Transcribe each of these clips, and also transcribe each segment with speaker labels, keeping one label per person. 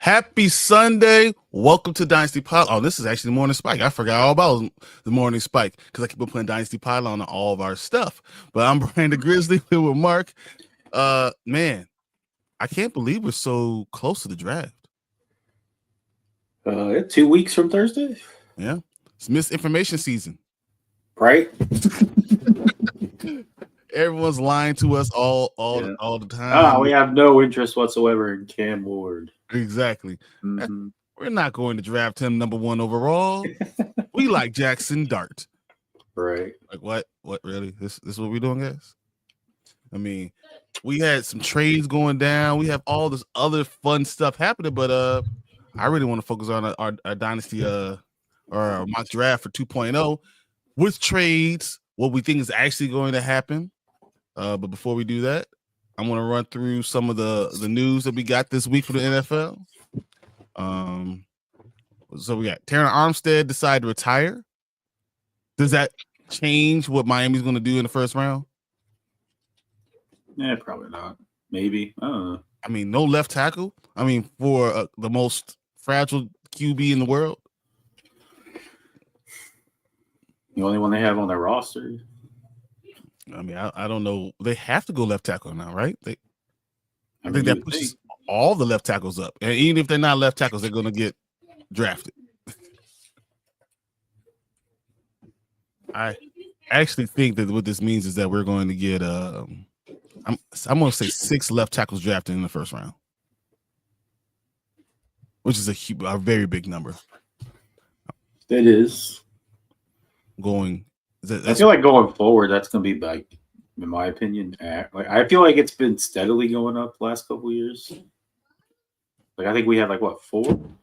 Speaker 1: Happy Sunday. Welcome to Dynasty Pylon. Oh, this is actually the Morning Spike. I forgot all about the Morning Spike because I keep on playing Dynasty Pylon on all of our stuff. But I'm Brian the Grizzly here with Mark. Man, I can't believe we're so close to the draft.
Speaker 2: 2 weeks from Thursday.
Speaker 1: Yeah. It's misinformation season.
Speaker 2: Right?
Speaker 1: Everyone's lying to us all the time.
Speaker 2: We have no interest whatsoever in Cam Ward.
Speaker 1: Exactly.
Speaker 2: Mm-hmm.
Speaker 1: We're not going to draft him number 1 overall. We like Jackson Dart.
Speaker 2: Right.
Speaker 1: Like what? What really? This is what we're doing, guys? I mean, we had some trades going down. We have all this other fun stuff happening, but I really want to focus on our dynasty or our mock draft for 2.0 with trades, what we think is actually going to happen. But before we do that, I'm going to run through some of the news that we got this week for the NFL. So we got Terran Armstead decided to retire. Does that change what Miami's going to do in the first round?
Speaker 2: Yeah, probably not. Maybe. I don't know.
Speaker 1: I mean, no left tackle. I mean, for the most fragile QB in the world.
Speaker 2: The only one they have on their roster.
Speaker 1: I mean, I don't know. They have to go left tackle now, right? I think
Speaker 2: mean,
Speaker 1: that pushes all the left tackles up. And even if they're not left tackles, they're going to get drafted. I actually think that what this means is that we're going to get I'm going to say 6 left tackles drafted in the first round, which is a very big number.
Speaker 2: It is.
Speaker 1: I
Speaker 2: feel like going forward, that's going to be, like, in my opinion, I feel like it's been steadily going up the last couple of years. Like, I think we had, 4,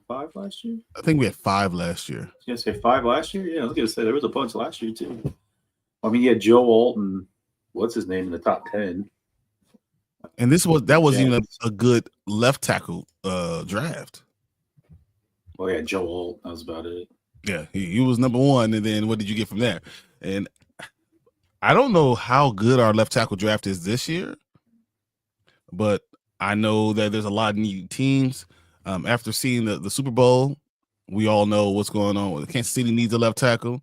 Speaker 2: 5 last year?
Speaker 1: I think we had 5 last year.
Speaker 2: I was going to say 5 last year? Yeah, I was going to say there was a bunch last year, too. I mean, you had Joe Alton, what's his name, in the top 10.
Speaker 1: And that wasn't even a good left tackle draft.
Speaker 2: Well, yeah, Joe Alton, that was about it.
Speaker 1: Yeah, he was number 1, and then what did you get from there? And I don't know how good our left tackle draft is this year, but I know that there's a lot of needy teams. After seeing the Super Bowl, we all know what's going on. Kansas City needs a left tackle.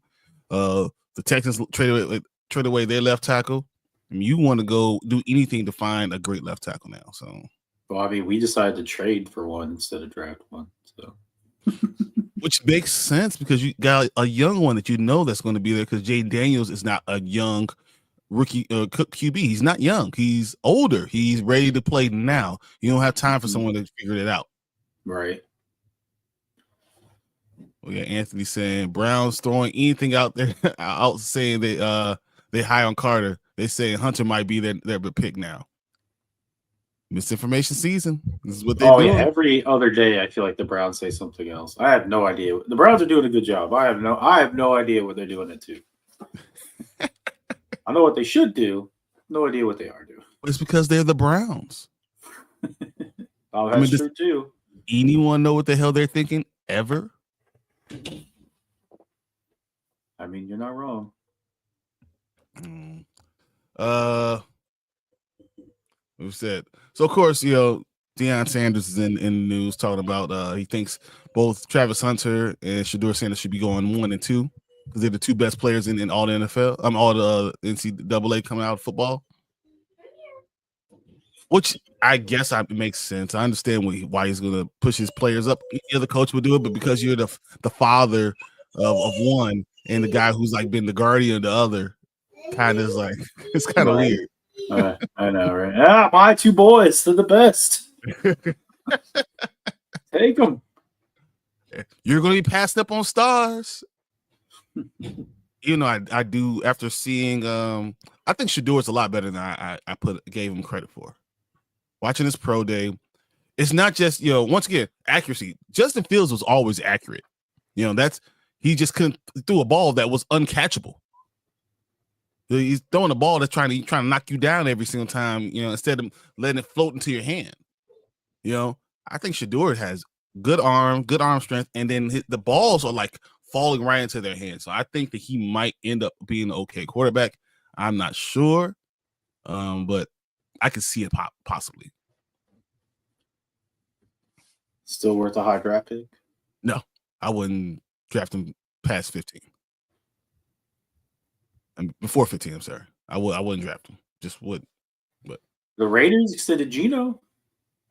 Speaker 1: The Texans traded away their left tackle. I mean, you want to go do anything to find a great left tackle now. So,
Speaker 2: well, I mean, we decided to trade for one instead of draft one, so.
Speaker 1: Which makes sense because you got a young one that you know that's going to be there because Jay Daniels is not a young rookie QB. He's not young. He's older. He's ready to play now. You don't have time for someone to figure it out.
Speaker 2: Right.
Speaker 1: We got Anthony saying Browns throwing anything out there out saying they high on Carter. They say Hunter might be their pick now. Misinformation season. This is what they do.
Speaker 2: Yeah, every other day I feel like the Browns say something else. I have no idea. The Browns are doing a good job. I have no idea what they're doing it to. I know what they should do. No idea what they are doing.
Speaker 1: It's because they're the Browns.
Speaker 2: That's true too.
Speaker 1: Anyone know what the hell they're thinking ever?
Speaker 2: I mean, you're not wrong.
Speaker 1: We've said so. Of course, Deion Sanders is in the news talking about he thinks both Travis Hunter and Shedeur Sanders should be going 1 and 2 because they're the 2 best players in all the NFL. All the NCAA coming out of football, which I guess makes sense. I understand why he's going to push his players up. Any other coach would do it, but because you're the father of one and the guy who's like been the guardian of the other, kind of is like it's kind of weird.
Speaker 2: I know, right? My 2 boys, they're the best. Take them.
Speaker 1: You're going to be passed up on stars. I do after seeing. I think Shedeur is a lot better than I gave him credit for. Watching this pro day, it's not just once again accuracy. Justin Fields was always accurate. He just couldn't throw a ball that was uncatchable. He's throwing a ball that's trying to knock you down every single time, instead of letting it float into your hand. I think Shedeur has good arm strength, and then the balls are like falling right into their hands. So I think that he might end up being an okay quarterback. I'm not sure, but I could see it possibly.
Speaker 2: Still worth a high draft pick?
Speaker 1: No, I wouldn't draft him past 15. Before 15, I'm sorry. I wouldn't draft him. Just wouldn't. But
Speaker 2: the Raiders extended Geno.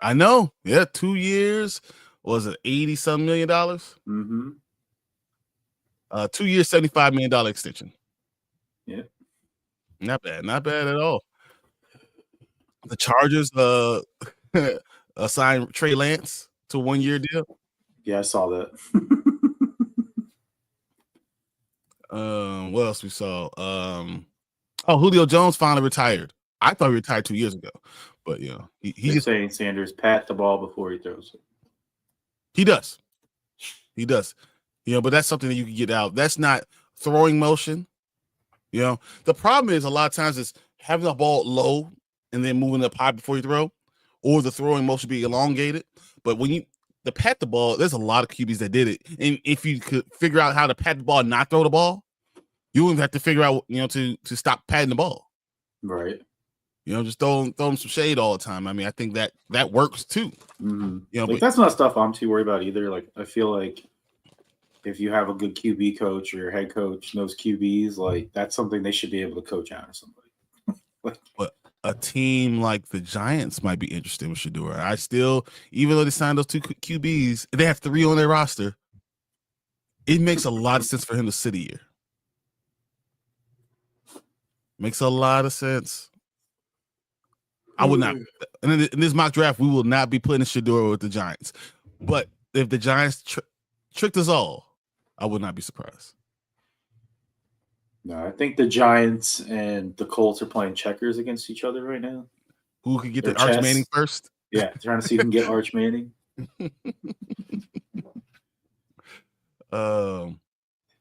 Speaker 1: I know. Yeah, 2 years. Was it $80-some million?
Speaker 2: Mm-hmm.
Speaker 1: 2 years, $75 million extension.
Speaker 2: Yeah.
Speaker 1: Not bad. Not bad at all. The Chargers assigned Trey Lance to a 1-year deal.
Speaker 2: Yeah, I saw that.
Speaker 1: What else we saw? Julio Jones finally retired. I thought he retired 2 years ago, but he just
Speaker 2: saying Sanders pat the ball before he throws it.
Speaker 1: He does. But that's something that you can get out. That's not throwing motion. The problem is a lot of times it's having the ball low and then moving up high before you throw, or the throwing motion be elongated. But when you pat the ball, there's a lot of QBs that did it. And if you could figure out how to pat the ball and not throw the ball, you wouldn't have to figure out, to stop patting the ball.
Speaker 2: Right.
Speaker 1: Just throw them some shade all the time. I mean, I think that works too.
Speaker 2: Mm-hmm. But that's not stuff I'm too worried about either. Like, I feel like if you have a good QB coach or your head coach knows QBs, like that's something they should be able to coach out of somebody.
Speaker 1: But a team like the Giants might be interested with Shedeur. I still, even though they signed those 2 QBs, they have 3 on their roster. It makes a lot of sense for him to sit a year. Makes a lot of sense. I would not. And in this mock draft, we will not be putting Shedeur with the Giants. But if the Giants tricked us all, I would not be surprised.
Speaker 2: No, I think the Giants and the Colts are playing checkers against each other right now.
Speaker 1: Who could get the Arch Manning first?
Speaker 2: Yeah, trying to see who can get Arch Manning.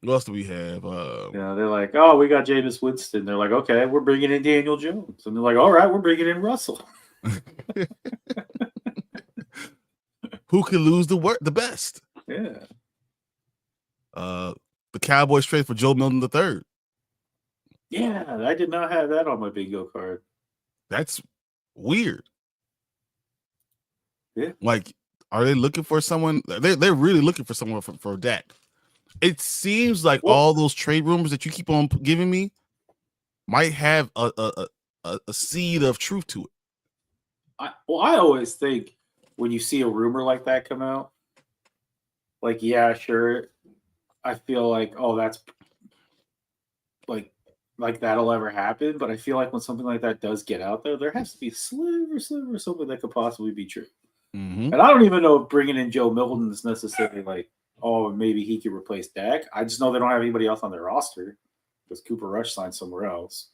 Speaker 1: What else do we have?
Speaker 2: They're like, oh, we got Jameis Winston. They're like, okay, we're bringing in Daniel Jones. And they're like, all right, we're bringing in Russell.
Speaker 1: Who can lose the best?
Speaker 2: Yeah.
Speaker 1: The Cowboys trade for Joe Milton III.
Speaker 2: Yeah, I did not have that on my bingo card.
Speaker 1: That's weird.
Speaker 2: Yeah.
Speaker 1: Like, are they looking for someone? They're really looking for someone for Dak. It seems like all those trade rumors that you keep on giving me might have a seed of truth to it.
Speaker 2: I always think when you see a rumor like that come out, like, yeah, sure, I feel like, oh, that's like that'll ever happen. But I feel like when something like that does get out there has to be a sliver something that could possibly be true.
Speaker 1: Mm-hmm.
Speaker 2: And I don't even know if bringing in Joe Milton is necessarily like, oh, maybe he could replace Dak. I just know they don't have anybody else on their roster because Cooper Rush signed somewhere else.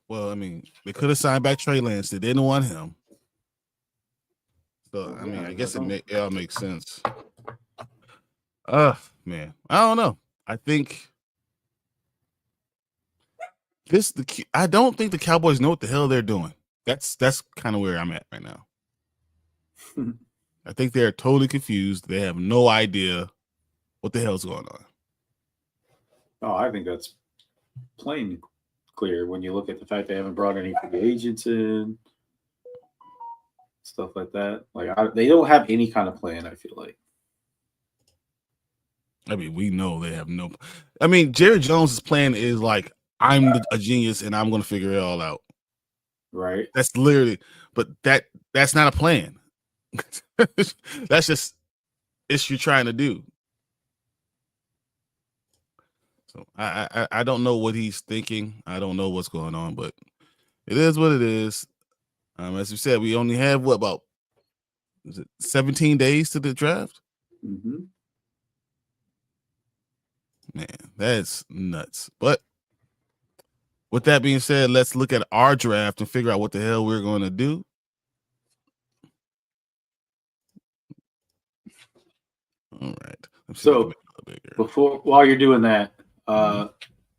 Speaker 1: Well, I mean, they could have signed back Trey Lance. They didn't want him. So, I mean, I guess it all makes sense. Man, I don't know. I think I don't think the Cowboys know what the hell they're doing. That's kind of where I'm at right now. I think they're totally confused. They have no idea what the hell's going on.
Speaker 2: Oh, I think that's plain clear when you look at the fact they haven't brought any free agents in, stuff like that. Like they don't have any kind of plan, I feel like.
Speaker 1: I mean, we know they have no. I mean, Jerry Jones' plan is like, I'm a genius and I'm going to figure it all out.
Speaker 2: Right.
Speaker 1: That's literally, but that's not a plan. That's just it's you're trying to do. So I don't know what he's thinking. I don't know what's going on, but it is what it is. As we said, we only have about 17 days to the draft.
Speaker 2: Mm-hmm.
Speaker 1: Man, that's nuts. But with that being said, let's look at our draft and figure out what the hell we're going to do. All right.
Speaker 2: So while you're doing that,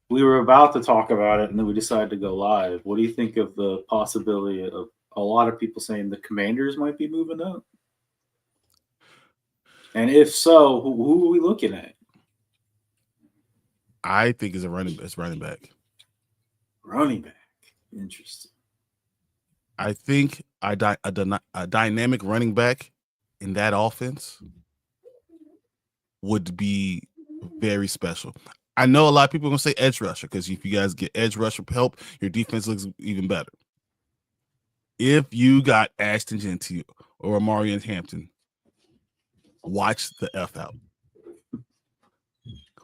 Speaker 2: we were about to talk about it and then we decided to go live. What do you think of the possibility of a lot of people saying the Commanders might be moving up? And if so, who are we looking at?
Speaker 1: I think it's running back.
Speaker 2: Running back. Interesting.
Speaker 1: I think a dynamic running back in that offense would be very special. I know a lot of people are going to say edge rusher because if you guys get edge rusher help, your defense looks even better. If you got Ashton Genty or Amarian Hampton, watch the F out.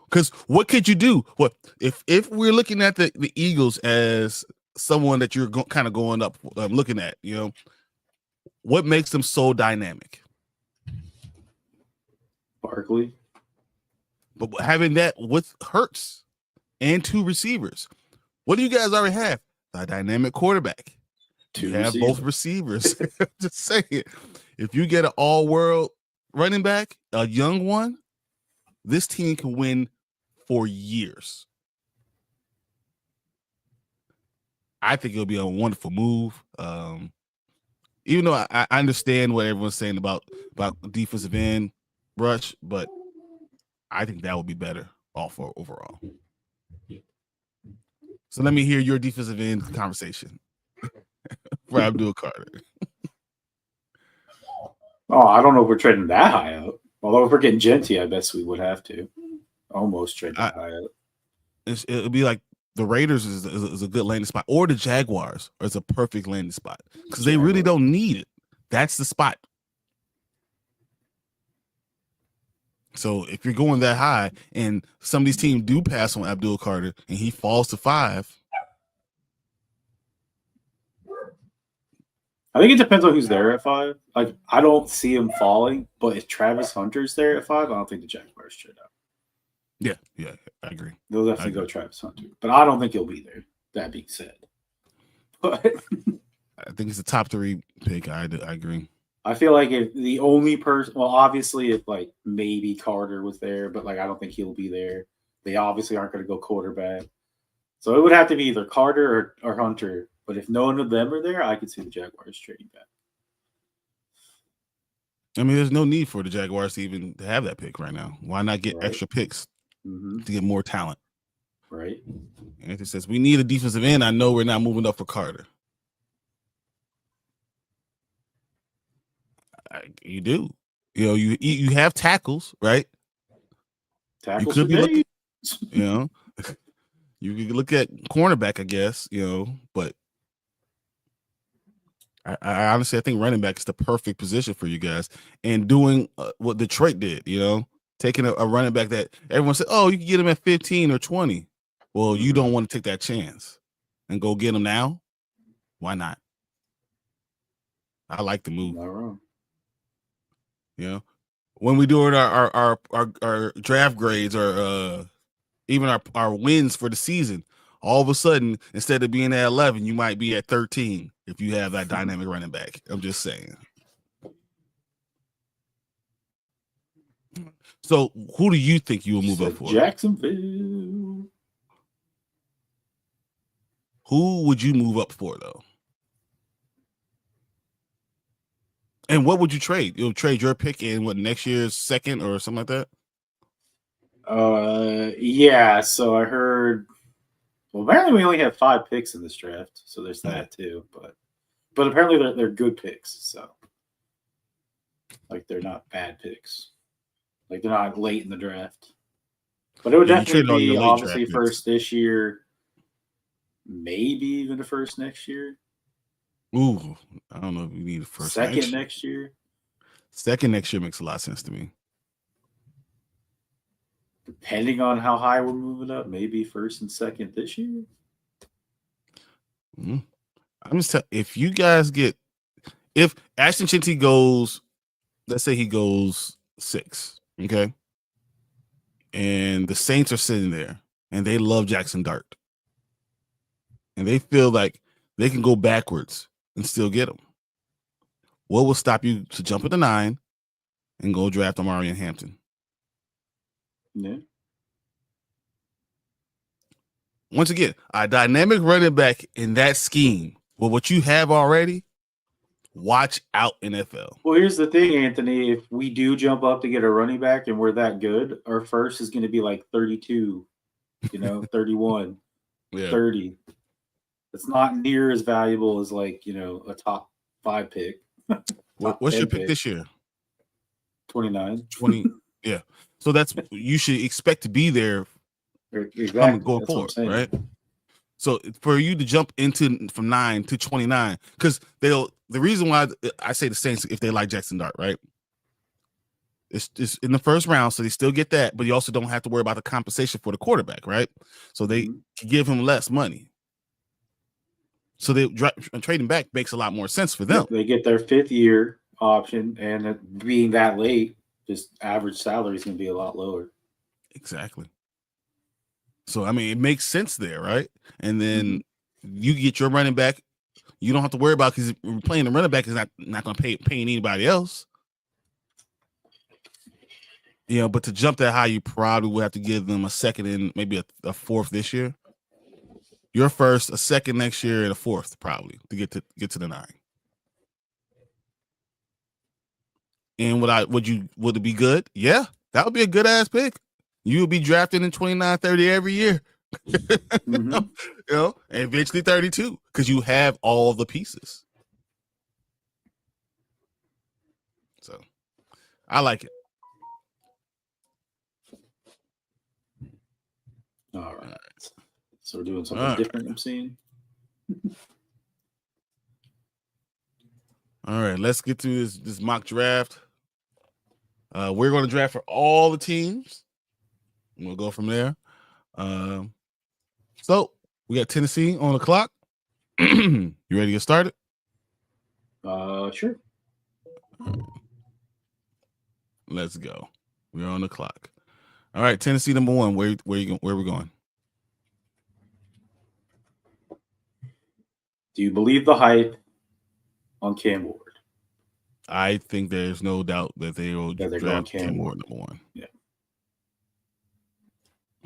Speaker 1: Because what could you do? What if we're looking at the Eagles as someone that you're kind of going up looking at, you know, what makes them so dynamic?
Speaker 2: Barkley.
Speaker 1: But having that with Hurts and 2 receivers, what do you guys already have? A dynamic quarterback. You have both receivers. Just saying, if you get an all-world running back, a young one, this team can win for years. I think it'll be a wonderful move. Even though I understand what everyone's saying about defensive end rush, but I think that would be better overall. So let me hear your defensive end conversation for Abdul Carter.
Speaker 2: Oh, I don't know if we're trading that high up. Although if we're getting Genty, I guess we would have to almost trade that high up.
Speaker 1: It'll be like the Raiders is a good landing spot, or the Jaguars is a perfect landing spot because they really don't need it. That's the spot. So if you're going that high and some of these teams do pass on Abdul Carter and he falls to 5.
Speaker 2: I think it depends on who's there at 5. Like, I don't see him falling, but if Travis Hunter's there at 5, I don't think the Jaguars trade out.
Speaker 1: Yeah, I agree.
Speaker 2: They'll definitely go Travis Hunter, but I don't think he'll be there. That being said, but
Speaker 1: I think it's a top 3 pick. I agree.
Speaker 2: I feel like if the only person, well, obviously, if like maybe Carter was there, but like I don't think he'll be there. They obviously aren't going to go quarterback, so it would have to be either Carter or Hunter. But if none of them are there, I could see the Jaguars trading back.
Speaker 1: I mean, there's no need for the Jaguars to even have that pick right now. Why not get extra picks to get more talent?
Speaker 2: Right.
Speaker 1: Anthony says, we need a defensive end. I know we're not moving up for Carter. You do. You know, you have tackles, right?
Speaker 2: Tackles
Speaker 1: you could be looking, you know, you could look at cornerback, I guess, you know, but I honestly, I think running back is the perfect position for you guys, and doing what Detroit did, you know, taking a running back that everyone said, oh, you can get him at 15 or 20. Well, you don't want to take that chance and go get him now. Why not? I like the move.
Speaker 2: Not wrong.
Speaker 1: You know, when we do our draft grades or even our wins for the season, all of a sudden, instead of being at 11, you might be at 13 if you have that dynamic running back. I'm just saying. So, who do you think you will move up for?
Speaker 2: Jacksonville.
Speaker 1: Who would you move up for, though? And what would you trade? You'll trade your pick in what, next year's second or something like
Speaker 2: that? Yeah. So I heard. Well, apparently we only have 5 picks in this draft, so there's that too. But apparently they're good picks. So like they're not bad picks. Like they're not late in the draft. But it would definitely be obviously first this year, maybe even the first next year.
Speaker 1: Ooh, I don't know if we need a first.
Speaker 2: Second next year.
Speaker 1: Second next year makes a lot of sense to me.
Speaker 2: Depending on how high we're moving up, maybe first and second this year.
Speaker 1: I'm just telling, if you guys if Ashton Genty goes, let's say he goes 6, okay, and the Saints are sitting there and they love Jackson Dart, and they feel like they can go backwards and still get him. What will stop you to jump at the 9 and go draft Amarian Hampton?
Speaker 2: Yeah.
Speaker 1: Once again, a dynamic running back in that scheme, well, what you have already, watch out, NFL.
Speaker 2: Well, here's the thing, Anthony. If we do jump up to get a running back and we're that good, our first is going to be like 32, 31, 30. It's not near as valuable as like, a top 5 pick.
Speaker 1: What's your pick this year?
Speaker 2: 29.
Speaker 1: 20. Yeah. So that's you should expect to be there
Speaker 2: Exactly.
Speaker 1: going
Speaker 2: That's
Speaker 1: forward,
Speaker 2: what I'm saying.
Speaker 1: right? So for you to jump into from 9 to 29, because the reason why I say the Saints if they like Jackson Dart, right? It's in the first round, so they still get that, but you also don't have to worry about the compensation for the quarterback, right? So they give him less money. So they trading back makes a lot more sense for them.
Speaker 2: They get their 5th year option, and it being that late, just average salary is going to be a lot lower.
Speaker 1: Exactly. So I mean, it makes sense there, right? And then you get your running back. You don't have to worry about because playing the running back is not going to pay anybody else. You know, but to jump that high, you probably will have to give them a second and maybe a 4th this year. Your first, a second next year, and a 4th probably to get to the 9. And would it be good? Yeah, that would be a good ass pick. You would be drafted in 29, 30 every year. You know, and eventually 32 because you have all the pieces. So I like it.
Speaker 2: All right. So we're doing something different, I'm seeing.
Speaker 1: All right, let's get to this mock draft. We're going to draft for all the teams. And we'll go from there. So we got Tennessee on the clock. You ready to get started?
Speaker 2: Sure.
Speaker 1: Let's go. We're on the clock. All right, Tennessee number 1. Where we going?
Speaker 2: Do you believe the hype on Cam Ward?
Speaker 1: I think there's no doubt that they will draft Cam Ward number 1.
Speaker 2: Yeah.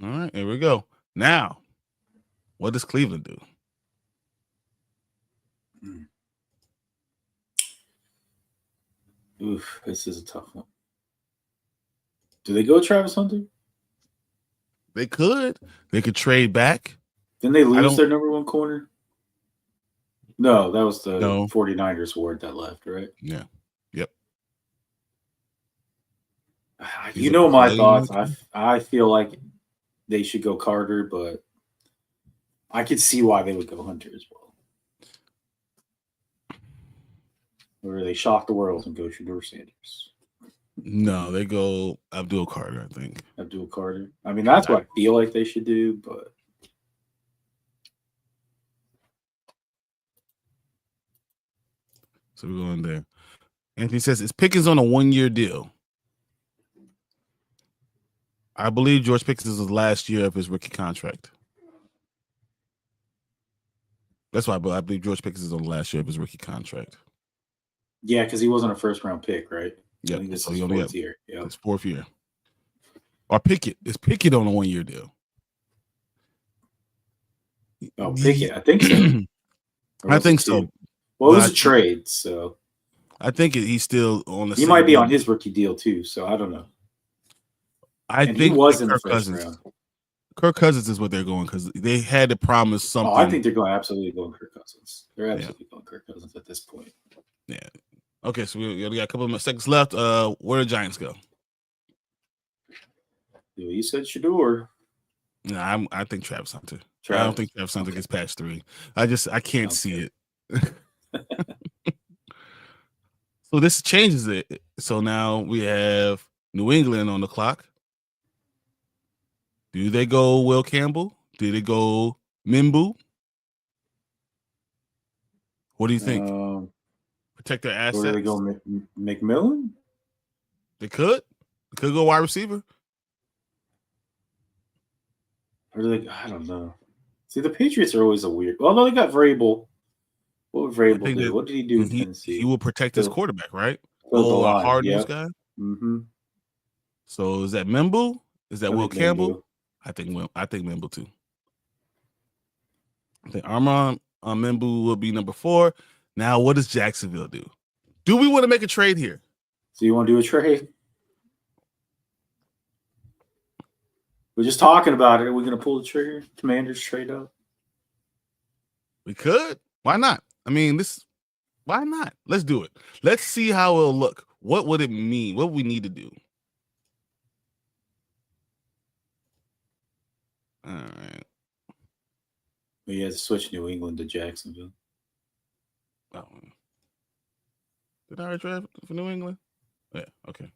Speaker 1: All right, here we go. Now, what does Cleveland do?
Speaker 2: Oof, this is a tough one. Do they go Travis Hunter?
Speaker 1: They could. They could trade back.
Speaker 2: Didn't they lose their number 1 corner? No, that was the 49ers Ward that left, right?
Speaker 1: Yeah. Yep.
Speaker 2: You know my thoughts. I feel like they should go Carter, but I could see why they would go Hunter as well. Or they shock the world and go Shedeur Sanders.
Speaker 1: No, they go Abdul Carter, I think.
Speaker 2: Abdul Carter. I mean, that's what I feel like they should do, but
Speaker 1: so we're going there. Anthony says, is Pickens on a 1-year deal? I believe George Pickens is the last year of his rookie contract. That's why I believe George Pickens is on the last year of his rookie contract.
Speaker 2: Yeah, because he wasn't a first-round pick, right?
Speaker 1: Yeah,
Speaker 2: this
Speaker 1: so
Speaker 2: is
Speaker 1: he
Speaker 2: his
Speaker 1: only
Speaker 2: 4th year. Yep.
Speaker 1: His 4th year. Or Pickett. Is Pickett on a 1-year deal?
Speaker 2: Oh, Pickett. I think so.
Speaker 1: I think so.
Speaker 2: Well, it was a trade, so
Speaker 1: I think he's still on the.
Speaker 2: He might be on his rookie deal too, so I don't know.
Speaker 1: I think
Speaker 2: he was in the first round.
Speaker 1: Kirk Cousins is what they're going because they had to promise something.
Speaker 2: Oh, I think they're absolutely going Kirk Cousins. They're absolutely going Kirk Cousins at this point.
Speaker 1: Yeah. Okay, so we got a couple of seconds left. Where do the Giants go?
Speaker 2: You said Shedeur.
Speaker 1: No, I think Travis Hunter. I don't think Travis Hunter gets past 3. I can't see it. So this changes it. So now we have New England on the clock. Do they go Will Campbell? Do they go Mimbu? What do you think? Protect their assets.
Speaker 2: Where do they go McMillan?
Speaker 1: They could go wide receiver.
Speaker 2: Or do they? I don't know. See, the Patriots are always a weird. Although they got Vrabel. What would Vrabel do? What did he do in Tennessee?
Speaker 1: He will protect his quarterback, right?
Speaker 2: The line.
Speaker 1: Hard-nosed guy.
Speaker 2: Mm-hmm.
Speaker 1: So is that Mimbu? Is that Will Campbell? I think Mimbu too. I think Armand Mimbu will be number 4. Now, what does Jacksonville do? Do we want to make a trade here?
Speaker 2: So you want to do a trade? We're just talking about it. Are we going to pull the trigger? Commanders trade up?
Speaker 1: We could. Why not? I mean, why not? Let's do it. Let's see how it'll look. What would it mean? What would we need to do? All right.
Speaker 2: We had to switch New England to Jacksonville.
Speaker 1: Oh. Did I already draft for New England? Yeah, okay.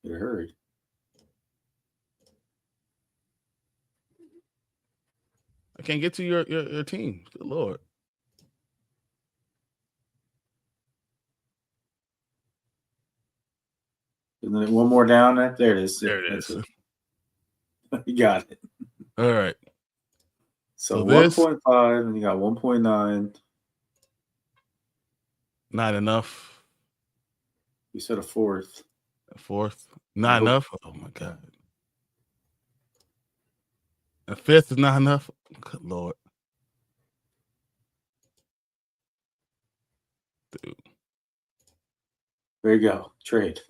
Speaker 2: You heard.
Speaker 1: I can't get to your team. Good Lord.
Speaker 2: And then one more down. There it is.
Speaker 1: There it is.
Speaker 2: You got it.
Speaker 1: All right.
Speaker 2: So
Speaker 1: this
Speaker 2: 1.5, and you got 1.9.
Speaker 1: Not enough.
Speaker 2: You said a fourth.
Speaker 1: A fourth. Not enough. Oh my God. A fifth is not enough. Good Lord. Dude.
Speaker 2: There you go. Trade.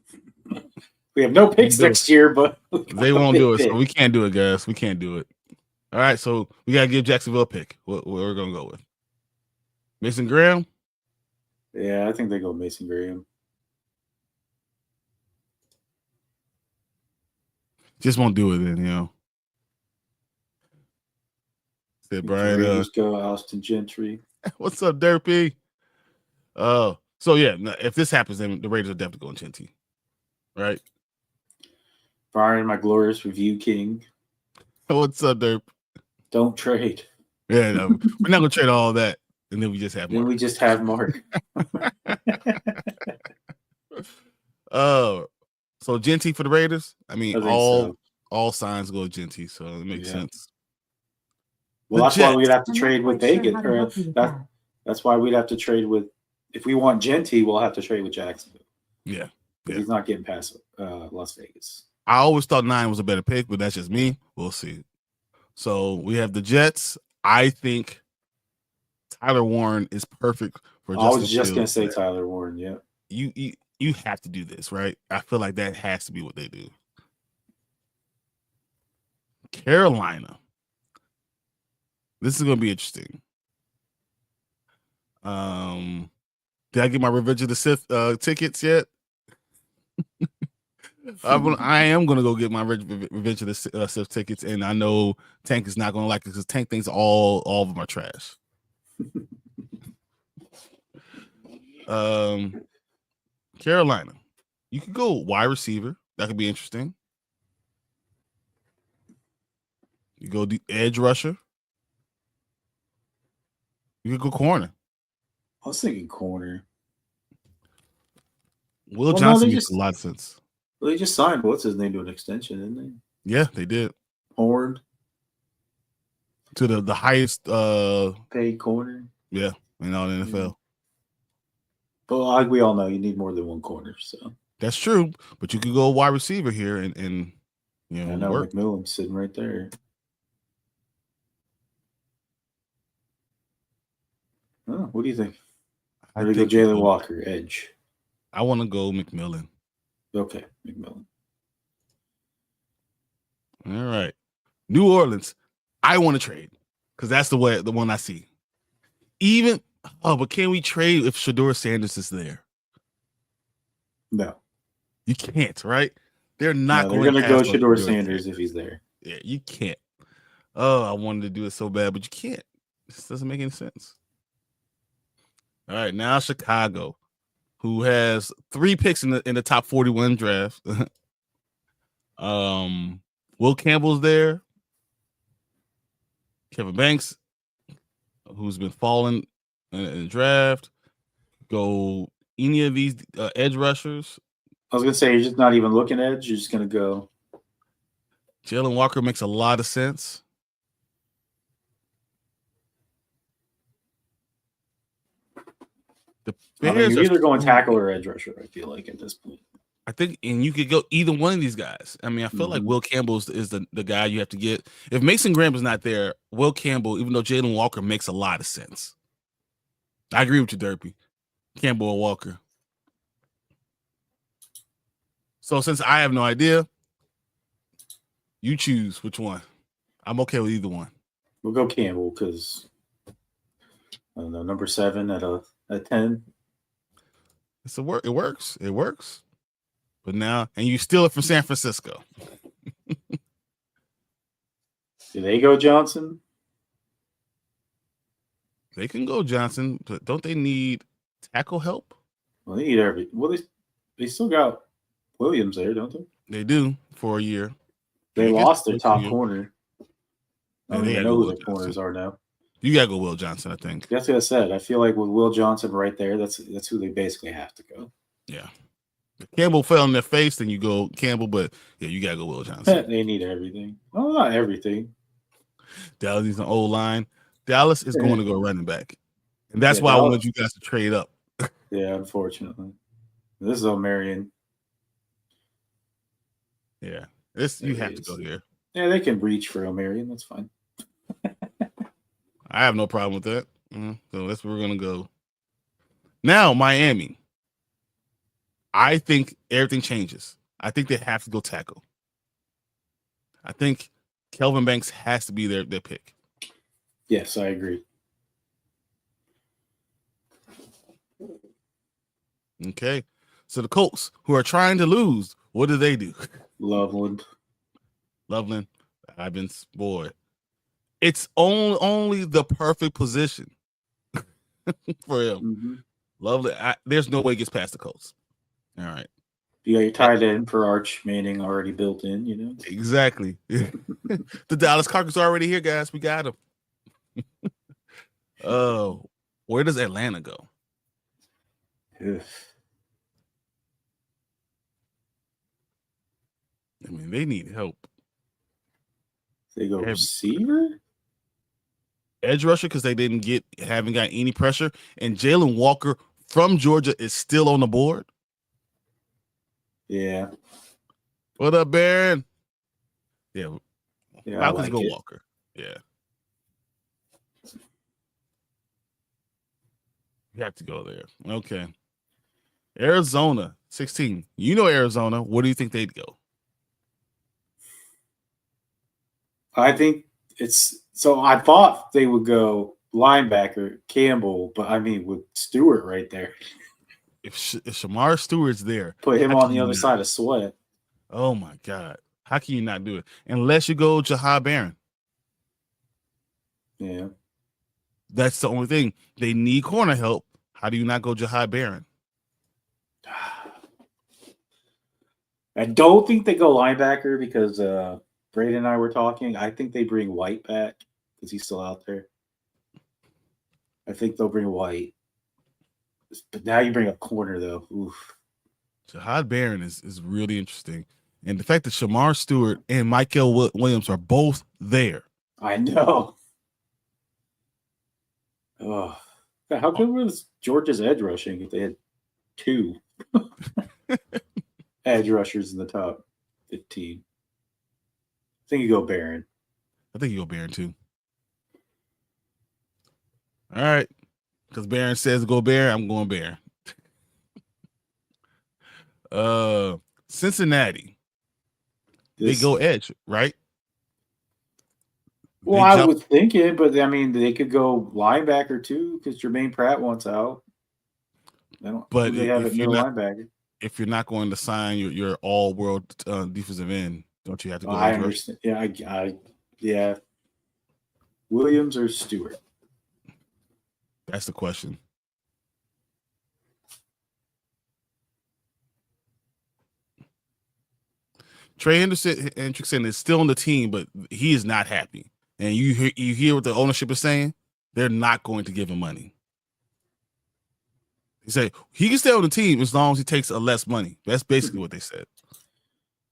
Speaker 2: We have no picks next year, but
Speaker 1: they won't do it. So we can't do it, guys. We can't do it. All right, so we gotta give Jacksonville a pick. What we're gonna go with? Mason Graham?
Speaker 2: Yeah, I think they go Mason Graham.
Speaker 1: Just won't do it then, you know. Said Brian.
Speaker 2: Raiders go Austin Gentry.
Speaker 1: What's up, Derpy? So yeah, if this happens, then the Raiders are definitely going Gentry, right?
Speaker 2: Brian, my glorious review king.
Speaker 1: What's up, Derp?
Speaker 2: Don't trade.
Speaker 1: Yeah, no, we're not gonna trade all that, and then we just have Mark.
Speaker 2: Then we just have Mark.
Speaker 1: So Gentry for the Raiders. I mean, all signs go Gentry, so it makes sense.
Speaker 2: Well, that's why we'd have to trade with Vegas. That's why we'd have to trade with. If we want Gentry, we'll have to trade with Jacksonville.
Speaker 1: Yeah.
Speaker 2: He's not getting past Las Vegas.
Speaker 1: I always thought 9 was a better pick, but that's just me. We'll see. So we have the Jets. I think Tyler Warren is perfect for Justin.
Speaker 2: I was just going to say Tyler Warren, yeah.
Speaker 1: You have to do this, right? I feel like that has to be what they do. Carolina. This is going to be interesting. Did I get my Revenge of the Sith tickets yet? I am going to go get my Revenge of the Sith tickets, and I know Tank is not going to like it because Tank thinks all of them are trash. Carolina. You could go wide receiver. That could be interesting. You go the edge rusher. You could go corner.
Speaker 2: I was thinking corner.
Speaker 1: Will Johnson makes a lot of sense.
Speaker 2: Well, they just signed what's his name to an extension, didn't they?
Speaker 1: Yeah, they did.
Speaker 2: Horn.
Speaker 1: To the highest
Speaker 2: paid corner.
Speaker 1: Yeah, in all the NFL.
Speaker 2: But like we all know, you need more than one corner. So
Speaker 1: that's true. But you could go wide receiver here and you know,
Speaker 2: I know McMillan's sitting right there. Oh, what do you think? I think go Jalen Walker, edge.
Speaker 1: I want to go McMillan.
Speaker 2: Okay, McMillan.
Speaker 1: All right. New Orleans. I want to trade because that's the one I see. But can we trade if Shedeur Sanders is there?
Speaker 2: No.
Speaker 1: You can't, right? They're not
Speaker 2: going to go Shedeur Sanders if he's there.
Speaker 1: Yeah, you can't. Oh, I wanted to do it so bad, but you can't. This doesn't make any sense. All right, now Chicago, who has 3 picks in the top 41 draft. Will Campbell's there. Kevin Banks, who's been falling in the draft. Go any of these edge rushers.
Speaker 2: I was going to say, you're just not even looking edge. You're just going to go.
Speaker 1: Jalen Walker makes a lot of sense. The Bears
Speaker 2: you're either going tackle or edge rusher, I feel like, at this point.
Speaker 1: I think, and you could go either one of these guys. I mean, I feel like Will Campbell is the guy you have to get. If Mason Graham is not there, Will Campbell, even though Jalen Walker makes a lot of sense. I agree with you, Derpy. Campbell or Walker. So since I have no idea, you choose which one. I'm okay with either one.
Speaker 2: We'll go Campbell because I don't know, number 7 at a 10.
Speaker 1: It works. It works. But now, and you steal it from San Francisco.
Speaker 2: Do they go Johnson?
Speaker 1: They can go Johnson, but don't they need tackle help?
Speaker 2: Well, they need they still got Williams there, don't they?
Speaker 1: They do for a year.
Speaker 2: They lost their top corner. I don't even know who their corners are now.
Speaker 1: You gotta go Will Johnson, I think.
Speaker 2: That's what I said. I feel like with Will Johnson right there, that's who they basically have to go.
Speaker 1: Yeah. If Campbell fell in their face, then you go Campbell, but yeah, you gotta go Will Johnson.
Speaker 2: They need everything. Well, not everything.
Speaker 1: Dallas needs an old line. Dallas is going to go running back. And that's why I wanted you guys to trade up.
Speaker 2: Yeah, unfortunately. This is O'Marion.
Speaker 1: Yeah. You have to go here.
Speaker 2: Yeah, they can reach for O'Marion. That's fine.
Speaker 1: I have no problem with that. So that's where we're going to go. Now, Miami. I think everything changes. I think they have to go tackle. I think Kelvin Banks has to be their pick.
Speaker 2: Yes, I agree.
Speaker 1: Okay. So the Colts, who are trying to lose, what do they do?
Speaker 2: Loveland,
Speaker 1: Ivan's boy. It's only the perfect position for him.
Speaker 2: Mm-hmm.
Speaker 1: Lovely. There's no way he gets past the Colts. All right.
Speaker 2: You got your tight end for Arch Manning already built in, you know?
Speaker 1: Exactly. The Dallas Cowboys are already here, guys. We got him. Oh, where does Atlanta go?
Speaker 2: Ugh.
Speaker 1: I mean, they need help.
Speaker 2: They go receiver?
Speaker 1: Edge rusher, because they haven't got any pressure. And Jalen Walker from Georgia is still on the board.
Speaker 2: Yeah.
Speaker 1: What up, Baron? Yeah.
Speaker 2: Falcons
Speaker 1: go Walker. Yeah. You have to go there. Okay. Arizona, 16. You know Arizona. What do you think they'd go?
Speaker 2: I think I thought they would go linebacker Campbell, but I mean with Stewart right there.
Speaker 1: If Shamar Stewart's there,
Speaker 2: put him on the other side of Sweat.
Speaker 1: Oh my God. How can you not do it? Unless you go Jahai Barron.
Speaker 2: Yeah.
Speaker 1: That's the only thing. They need corner help. How do you not go Jahai Barron?
Speaker 2: I don't think they go linebacker because Braden and I were talking. I think they bring White back because he's still out there. I think they'll bring White. But now you bring a corner, though. Oof.
Speaker 1: Jahai Barron is really interesting. And the fact that Shamar Stewart and Michael Williams are both there.
Speaker 2: I know. Oh, how good was Georgia's edge rushing if they had two edge rushers in the top 15? I think you go Barron.
Speaker 1: I think you go Barron, too. All right. Because Barron says go Barron, I'm going Barron. Cincinnati. They go edge, right?
Speaker 2: Well, I would think it, but I mean, they could go linebacker too because Jermaine Pratt wants out.
Speaker 1: But
Speaker 2: they have a no linebacker.
Speaker 1: If you're not going to sign your all-world defensive end, don't you have to go?
Speaker 2: I understand. Yeah, yeah. Williams or Stewart?
Speaker 1: That's the question. Trey Hendrickson is still on the team, but he is not happy. And you hear what the ownership is saying? They're not going to give him money. They say he can stay on the team as long as he takes less money. That's basically what they said.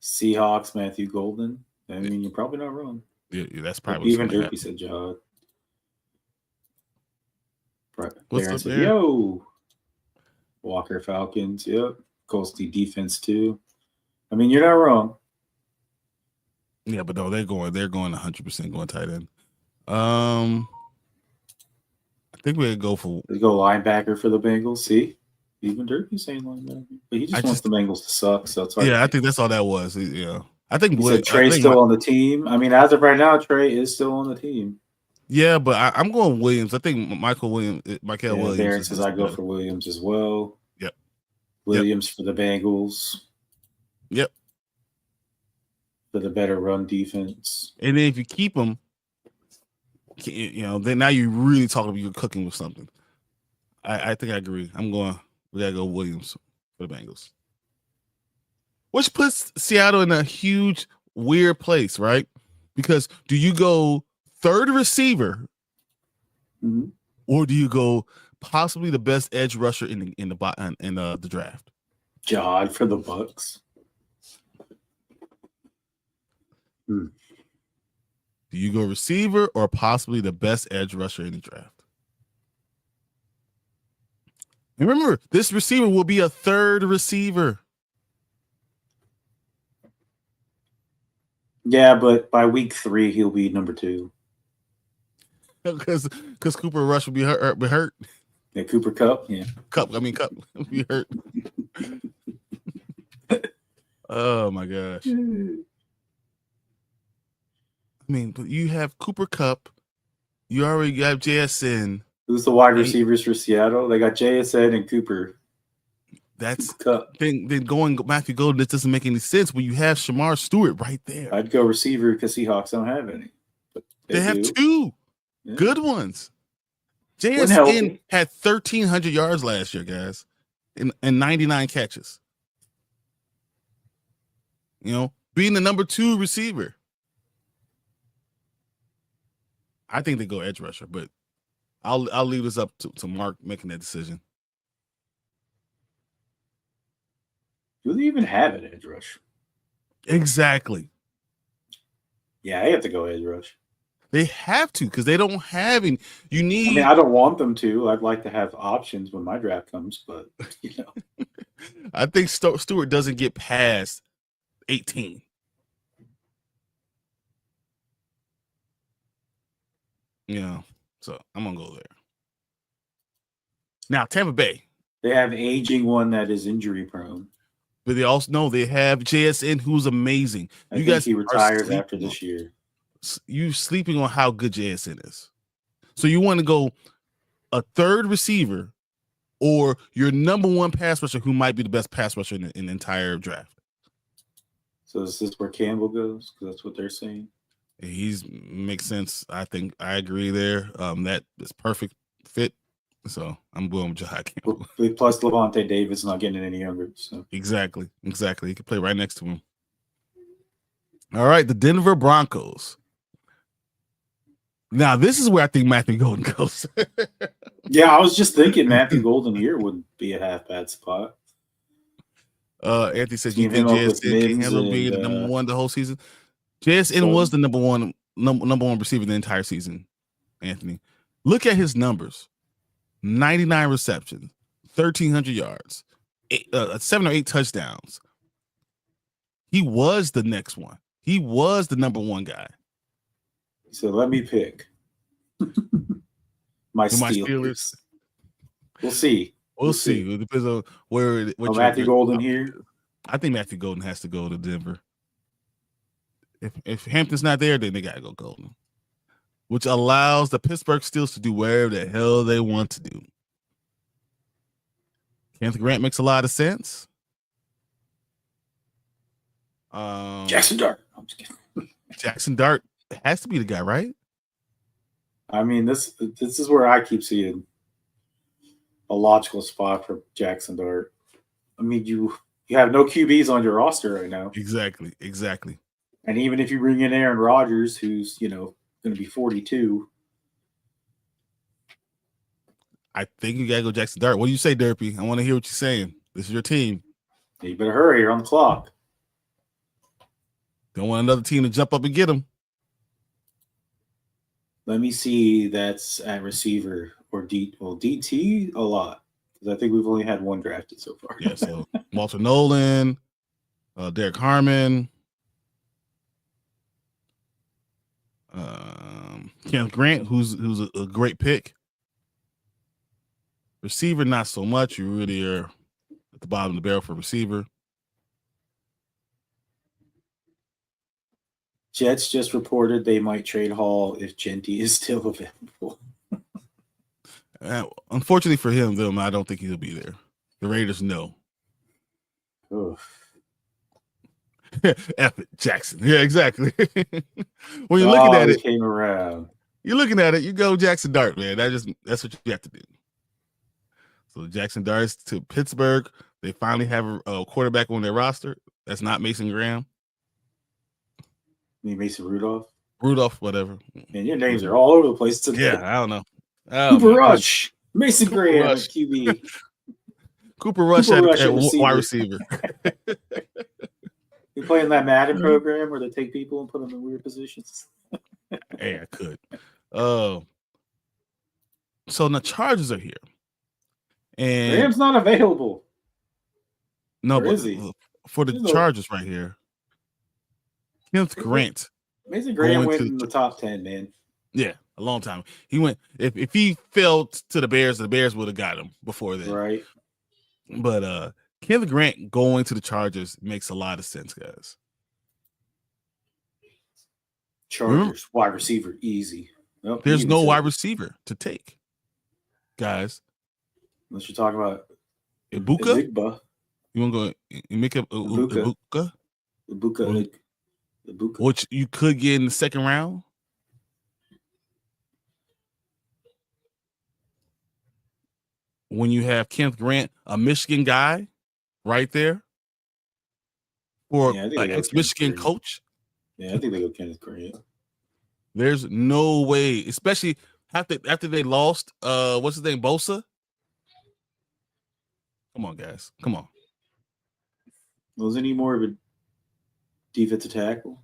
Speaker 2: Seahawks, Matthew Golden. I mean, you're probably not wrong.
Speaker 1: Yeah, that's probably
Speaker 2: even Derpy said Jihad.
Speaker 1: What's up there?
Speaker 2: Yo, Walker Falcons. Yep, Colts defense too. I mean, you're not wrong.
Speaker 1: Yeah, but no, they're going 100% going tight end. I think we're gonna go
Speaker 2: linebacker for the Bengals. See, even Derpy saying linebacker, but he just wants the Bengals to suck. So it's hard.
Speaker 1: Yeah, I think that's all that was. Yeah, I think
Speaker 2: Trey's still on the team. I mean, as of right now, Trey is still on the team.
Speaker 1: Yeah, but I'm going Williams. I think Michael
Speaker 2: Yeah,
Speaker 1: Williams
Speaker 2: Derek
Speaker 1: is
Speaker 2: says I go
Speaker 1: better.
Speaker 2: for Williams as well.
Speaker 1: Yep.
Speaker 2: Williams for the Bengals.
Speaker 1: Yep.
Speaker 2: For the better run defense.
Speaker 1: And then if you keep him, then now you're really talking about you're cooking with something. I think I agree. We gotta go Williams for the Bengals. Which puts Seattle in a huge, weird place, right? Because do you go third receiver, or do you go possibly the best edge rusher in the draft?
Speaker 2: Jihad for the Bucks.
Speaker 1: Do you go receiver or possibly the best edge rusher in the draft? And remember, this receiver will be a third receiver.
Speaker 2: Yeah, but by week 3, he'll be number 2.
Speaker 1: Because Cooper Rush will be hurt.
Speaker 2: Yeah, Cooper Kupp. Yeah,
Speaker 1: Cup will be hurt. Oh my gosh. I mean, but you have Cooper Kupp. You already got JSN.
Speaker 2: Who's the wide receivers for Seattle? They got JSN and Cooper.
Speaker 1: That's
Speaker 2: Kupp.
Speaker 1: Then going Matthew Golden, this doesn't make any sense when you have Shamar Stewart right there.
Speaker 2: I'd go receiver because Seahawks don't have any. But
Speaker 1: they have 2 good ones. JSN had 1,300 yards last year, guys, and 99 catches. Being the number 2 receiver. I think they go edge rusher, but I'll leave this up to Mark making that decision.
Speaker 2: Do they even have an edge rush?
Speaker 1: Exactly.
Speaker 2: Yeah, I have to go edge rush.
Speaker 1: They have to because they don't have any. You need.
Speaker 2: I mean, I don't want them to. I'd like to have options when my draft comes, but
Speaker 1: I think Stewart doesn't get past 18. So I'm gonna go there. Now Tampa Bay.
Speaker 2: They have aging one that is injury prone.
Speaker 1: But they also know they have JSN, who's amazing.
Speaker 2: I think he retires after this year.
Speaker 1: You sleeping on how good JSN is. So you want to go a third receiver or your number 1 pass rusher who might be the best pass rusher in the entire draft.
Speaker 2: So is this where Campbell goes? Because that's what they're saying.
Speaker 1: Makes sense. I think I agree there. That is perfect fit. So I'm going with Jahai Campbell.
Speaker 2: Plus Levante Davis not getting any younger. So
Speaker 1: Exactly. He can play right next to him. All right, the Denver Broncos. Now, this is where I think Matthew Golden goes.
Speaker 2: Yeah, I was just thinking Matthew Golden here would be a half bad spot.
Speaker 1: Anthony says you think JSN can handle being the number 1 the whole season. JSN was the number one receiver the entire season. Anthony, look at his numbers: 99 receptions, 1,300 yards, 7 or 8 touchdowns. He was the next one. He was the number 1 guy.
Speaker 2: So let me pick my Steelers. We'll see.
Speaker 1: We'll see. It depends on where
Speaker 2: Matthew Golden here.
Speaker 1: I think Matthew Golden has to go to Denver. If Hampton's not there, then they gotta go Golden, which allows the Pittsburgh Steelers to do whatever the hell they want to do. Kenneth Grant makes a lot of sense.
Speaker 2: Jackson Dart. I'm just kidding.
Speaker 1: Jackson Dart has to be the guy, right?
Speaker 2: I mean, this is where I keep seeing a logical spot for Jackson Dart. I mean, you have no QBs on your roster right now.
Speaker 1: Exactly.
Speaker 2: And even if you bring in Aaron Rodgers, who's going to be 42,
Speaker 1: I think you gotta go Jackson Dart. What do you say, Derpy? I want to hear what you're saying. This is your team.
Speaker 2: You better hurry. You're on the clock.
Speaker 1: Don't want another team to jump up and get him.
Speaker 2: Let me see. That's at receiver or DT a lot because I think we've only had 1 drafted so far.
Speaker 1: Yeah. So Walter Nolan, Derek Harmon. Kenneth Grant, who's a great pick. Receiver, not so much. You really are at the bottom of the barrel for receiver.
Speaker 2: Jets just reported they might trade Hall if Genty is still available.
Speaker 1: Unfortunately for him, I don't think he'll be there. The Raiders know. F it, Jackson. Yeah, exactly. When you're looking at it,
Speaker 2: came around.
Speaker 1: You're looking at it, you go Jackson Dart, man. That's what you have to do. So Jackson Dart's to Pittsburgh. They finally have a quarterback on their roster. That's not Mason Graham.
Speaker 2: You mean Mason Rudolph?
Speaker 1: Rudolph, whatever.
Speaker 2: Man, your names are all over the place today.
Speaker 1: Yeah, I don't know.
Speaker 2: Cooper Rush, Mason Graham at QB.
Speaker 1: Cooper Rush at wide receiver.
Speaker 2: You playing that Madden program where they take people and put them in weird positions?
Speaker 1: Hey, I could. So the Chargers are here. And
Speaker 2: Graham's not available.
Speaker 1: No,
Speaker 2: or
Speaker 1: but
Speaker 2: is he?
Speaker 1: For the Chargers right here, Kenneth Grant.
Speaker 2: Mason Graham went in the top 10, man.
Speaker 1: Yeah, a long time. He went if he fell to the Bears would have got him before then.
Speaker 2: Right.
Speaker 1: But Kenneth Grant going to the Chargers makes a lot of sense, guys.
Speaker 2: Chargers wide receiver easy.
Speaker 1: Nope, there's no wide receiver to take, guys.
Speaker 2: Unless you're talking about
Speaker 1: Ibuka. You want to go Ibuka?
Speaker 2: Ibuka.
Speaker 1: Which you could get in the second round. When you have Kenneth Grant, a Michigan guy, right there, or an ex-Michigan coach.
Speaker 2: Yeah, I think they go Kenneth Grant.
Speaker 1: There's no way, especially after they lost. What's his name, Bosa? Come on, guys, come on.
Speaker 2: Wasn't he more of a defensive tackle?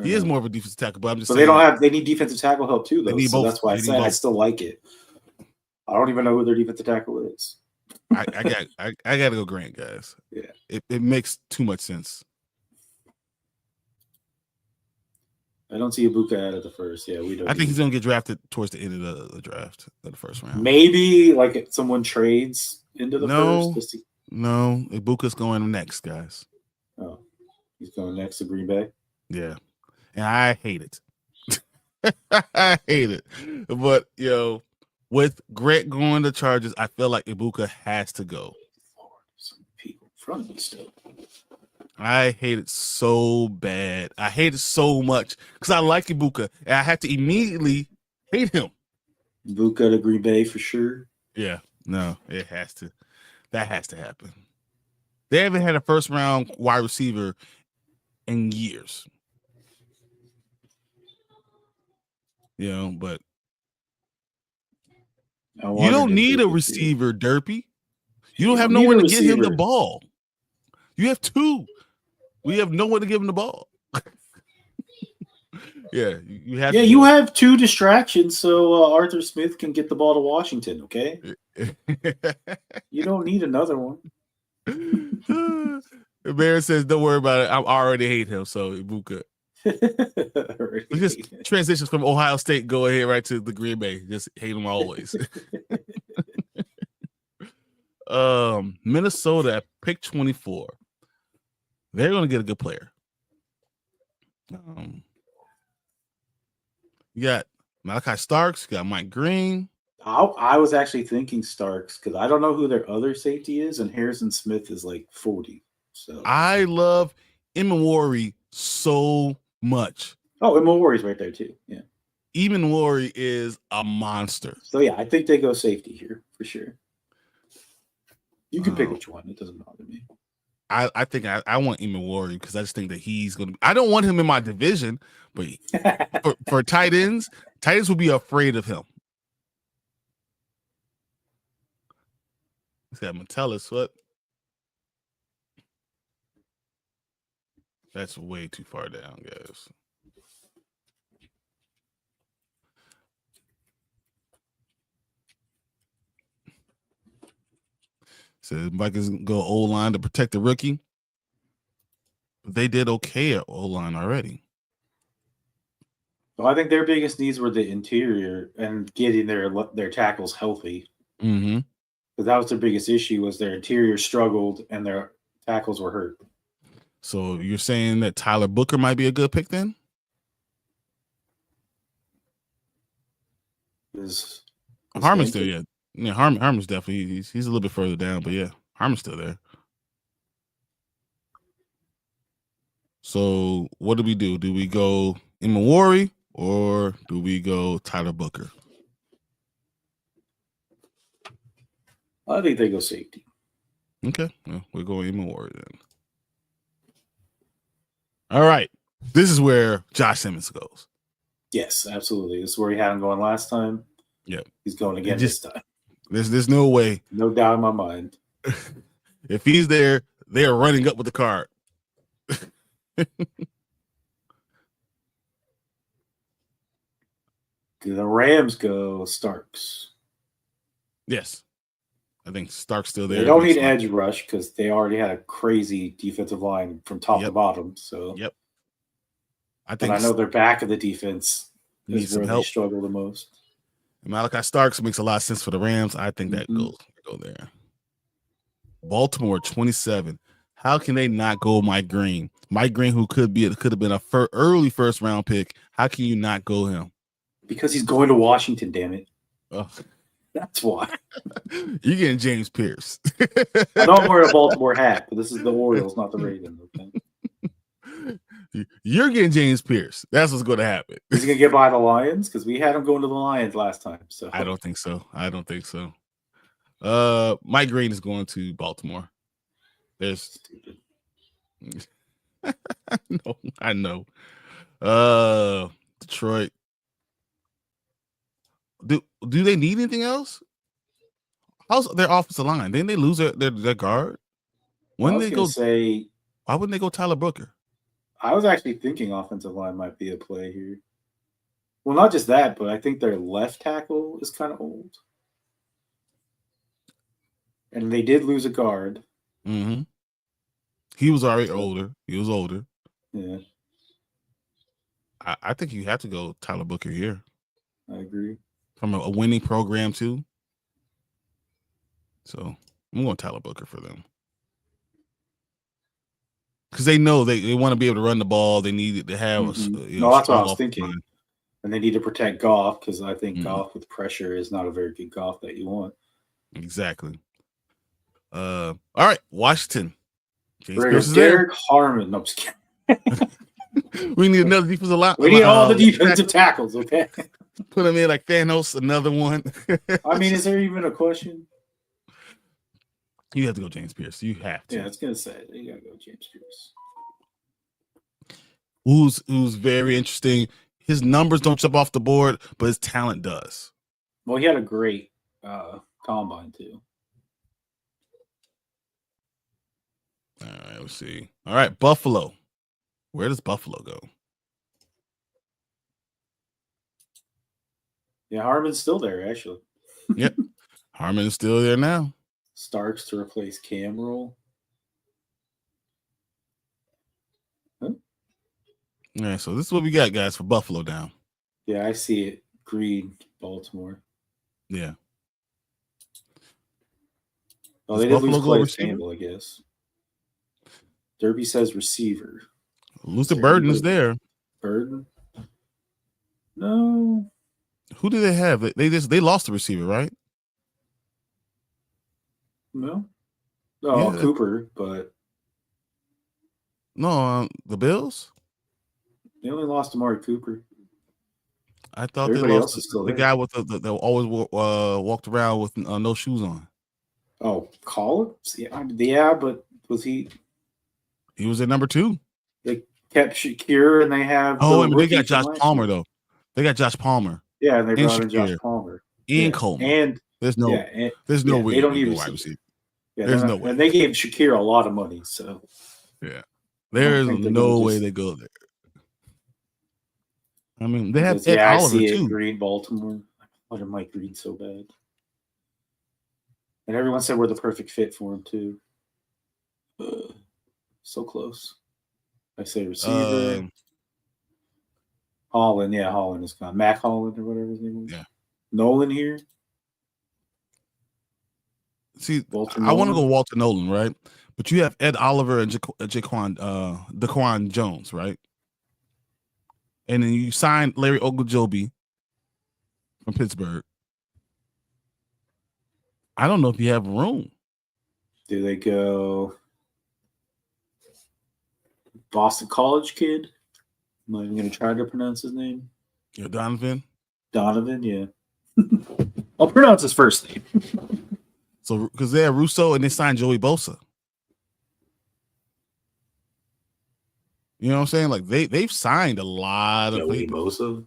Speaker 1: He is more of a defensive tackle, but I'm just.
Speaker 2: But
Speaker 1: saying,
Speaker 2: they need defensive tackle help too, though. So that's why I said I still like it. I don't even know who their defensive tackle is.
Speaker 1: I got to go Grant, guys.
Speaker 2: Yeah,
Speaker 1: it makes too much sense.
Speaker 2: I don't see Ibuka out of the first. Yeah, we don't.
Speaker 1: I think he's gonna get drafted towards the end of the draft, of the first round.
Speaker 2: Maybe like if someone trades into the first.
Speaker 1: No, Ibuka's going next, guys.
Speaker 2: Oh, he's going next to Green Bay.
Speaker 1: Yeah, and I hate it. I hate it, but with Grant going to Chargers, I feel like Ibuka has to go.
Speaker 2: Lord, some people in front of me still.
Speaker 1: I hate it so bad. I hate it so much because I like Ibuka, and I had to immediately hate him.
Speaker 2: Ibuka to Green Bay for sure.
Speaker 1: Yeah, no, it has to. That has to happen. They haven't had a first-round wide receiver in years. But you don't need a receiver, Derpy. You don't have no one to get him the ball. You have two. We have no one to give him the ball. Yeah, you have.
Speaker 2: Yeah, you have two distractions, so Arthur Smith can get the ball to Washington. Okay, you don't need another one.
Speaker 1: The Bear says, "Don't worry about it. I already hate him." So Ibuka. Just transitions from Ohio State, go ahead right to the Green Bay. Just hate him always. Minnesota at pick 24. They're going to get a good player. You got Malachi Starks, you got Mike Green.
Speaker 2: I was actually thinking Starks because I don't know who their other safety is, and Harrison Smith is like 40. So
Speaker 1: I love Imawari so much.
Speaker 2: Oh, Imawari's right there too. Yeah.
Speaker 1: Imawari is a monster.
Speaker 2: So yeah, I think they go safety here for sure. You can pick which one. It doesn't bother me.
Speaker 1: I think I want Imawari because I just think that he's going to. I don't want him in my division, but for tight ends will be afraid of him. He's got Metellus. What? That's way too far down, guys. So Vikings go O-line to protect the rookie. They did okay at O-line already.
Speaker 2: Well, I think their biggest needs were the interior and getting their tackles healthy.
Speaker 1: Mm-hmm.
Speaker 2: Because that was their biggest issue was their interior struggled and their tackles were hurt.
Speaker 1: So you're saying that Tyler Booker might be a good pick then?
Speaker 2: Is
Speaker 1: Harmon's still, yeah. Harmon's definitely he's a little bit further down, but yeah, Harmon's still there. So what do we do? Do we go Imawari or do we go Tyler Booker?
Speaker 2: I think they go safety.
Speaker 1: Okay, well, we're going Imawari then. All right, this is where Josh Simmons goes.
Speaker 2: Yes, absolutely. This is where he had him going last time.
Speaker 1: Yep,
Speaker 2: he's going again this time.
Speaker 1: There's no way.
Speaker 2: No doubt in my mind.
Speaker 1: If he's there, they are running up with the card.
Speaker 2: Do the Rams go Starks?
Speaker 1: Yes. I think Stark's still there.
Speaker 2: They don't need edge rush because they already had a crazy defensive line from top to bottom. So
Speaker 1: yep.
Speaker 2: I know their back of the defense is where they struggle the most.
Speaker 1: Malachi Starks makes a lot of sense for the Rams. I think that go there. Baltimore 27. How can they not go Mike Green? Mike Green, who could have been a early first round pick. How can you not go him?
Speaker 2: Because he's going to Washington, damn it.
Speaker 1: Oh.
Speaker 2: That's why.
Speaker 1: You're getting James Pierce.
Speaker 2: I know I'm wearing a Baltimore hat, but this is the Orioles, not the Ravens. Okay?
Speaker 1: You're getting James Pierce. That's what's going to happen.
Speaker 2: Is he going to get by the Lions? Because we had him going to the Lions last time. So
Speaker 1: I don't think so. Mike Green is going to Baltimore. There's
Speaker 2: stupid.
Speaker 1: No, I know. Detroit. Do they need anything else? How's their offensive line? Didn't they lose their guard? When they go
Speaker 2: say,
Speaker 1: why wouldn't they go Tyler Booker?
Speaker 2: I was actually thinking offensive line might be a play here. Well, not just that, but I think their left tackle is kind of old. And they did lose a guard.
Speaker 1: Mm-hmm. He was already older. He was older.
Speaker 2: Yeah.
Speaker 1: I think you have to go Tyler Booker here.
Speaker 2: I agree.
Speaker 1: From a winning program too. So I'm going Tyler Booker for them. Because they know they want to be able to run the ball. They need to have
Speaker 2: that's what I was thinking. Line. And they need to protect Goff because I think Goff with pressure is not a very good Goff that you want.
Speaker 1: Exactly. All right, Washington.
Speaker 2: Derek Harmon. No, I'm just kidding.
Speaker 1: We need another defensive line.
Speaker 2: We need all the defensive tackles, okay?
Speaker 1: Put him in like Thanos, another one.
Speaker 2: I mean, is there even a question?
Speaker 1: You have to go James Pierce. You have to.
Speaker 2: Yeah, I was gonna say you gotta go James Pierce.
Speaker 1: Who's very interesting. His numbers don't jump off the board, but his talent does.
Speaker 2: Well, he had a great combine too.
Speaker 1: All right, let's see. All right, Buffalo. Where does Buffalo go?
Speaker 2: Yeah, Harmon's still there, actually.
Speaker 1: Yep. Harmon is still there now.
Speaker 2: Starks to replace Camroll. Huh?
Speaker 1: Yeah, so this is what we got, guys, for Buffalo down.
Speaker 2: Yeah, I see it. Green, Baltimore.
Speaker 1: Yeah.
Speaker 2: Oh, they did lose Clay Campbell, I guess. Derby says receiver.
Speaker 1: Luther Burden is there.
Speaker 2: Burden? No.
Speaker 1: Who do they have? They lost the receiver, right?
Speaker 2: No. Oh, yeah. Cooper, but
Speaker 1: no, the Bills.
Speaker 2: They only lost Amari Cooper.
Speaker 1: I thought everybody else is still the guy with the always walked around with no shoes on.
Speaker 2: Oh, Collins? Yeah, but was he?
Speaker 1: He was at number 2.
Speaker 2: They kept Shakir, and they have.
Speaker 1: They got Josh Palmer though. They got Josh Palmer.
Speaker 2: Yeah, and they brought in Josh Palmer
Speaker 1: and Coleman.
Speaker 2: And
Speaker 1: there's no way
Speaker 2: they don't need wide receiver. Yeah, there's no way. And they gave Shakir a lot of money, so
Speaker 1: yeah, there's no way they go there. I mean, they have Ed Oliver too.
Speaker 2: Green, Baltimore. Why did Mike Green so bad? And everyone said we're the perfect fit for him too. So close. I say receiver. Holland, Holland is gone. Mac Holland or whatever his name was.
Speaker 1: Yeah.
Speaker 2: Nolan here.
Speaker 1: See, I want to go Walter Nolan, right? But you have Ed Oliver and Daquan Jones, right? And then you signed Larry Ogunjobi from Pittsburgh. I don't know if you have room.
Speaker 2: Do they go Boston College kid? I'm not even going to try to pronounce his name.
Speaker 1: Yeah, Donovan.
Speaker 2: Donovan, yeah. I'll pronounce his first name.
Speaker 1: So, because they have Russo and they signed Joey Bosa. You know what I'm saying? Like they've signed a lot of
Speaker 2: Joey
Speaker 1: people.
Speaker 2: Bosa.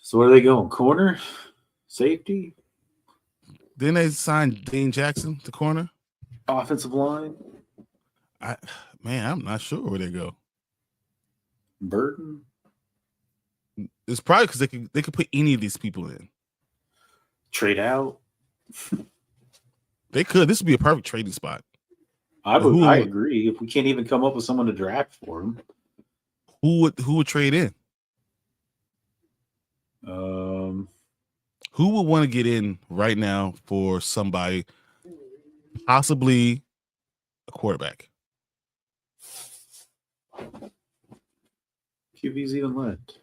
Speaker 2: So where are they going? Corner? Safety?
Speaker 1: Then they signed Dane Jackson to corner.
Speaker 2: Offensive line?
Speaker 1: I'm not sure where they go.
Speaker 2: Burton?
Speaker 1: It's probably because they could put any of these people in.
Speaker 2: Trade out?
Speaker 1: They could. This would be a perfect trading spot.
Speaker 2: I agree. If we can't even come up with someone to draft for him,
Speaker 1: who would trade in? Who would want to get in right now for somebody, possibly a quarterback?
Speaker 2: QB's even left.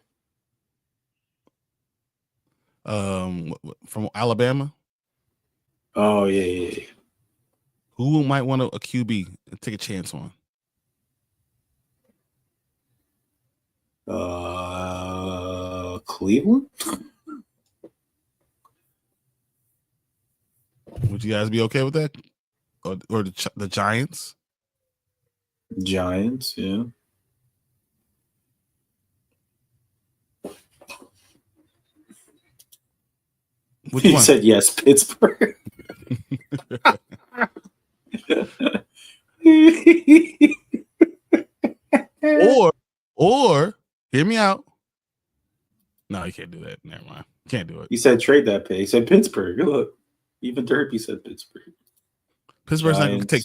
Speaker 1: From Alabama.
Speaker 2: Oh yeah.
Speaker 1: Who might want a QB and take a chance on?
Speaker 2: Cleveland.
Speaker 1: Would you guys be okay with that, or the Giants?
Speaker 2: Giants, yeah.
Speaker 1: Which one?
Speaker 2: Said yes, Pittsburgh.
Speaker 1: or hear me out. No, you can't do that. Never mind. Can't do it.
Speaker 2: He said trade that pay. He said Pittsburgh. Look, even Derpy said Pittsburgh.
Speaker 1: Pittsburgh's not going to take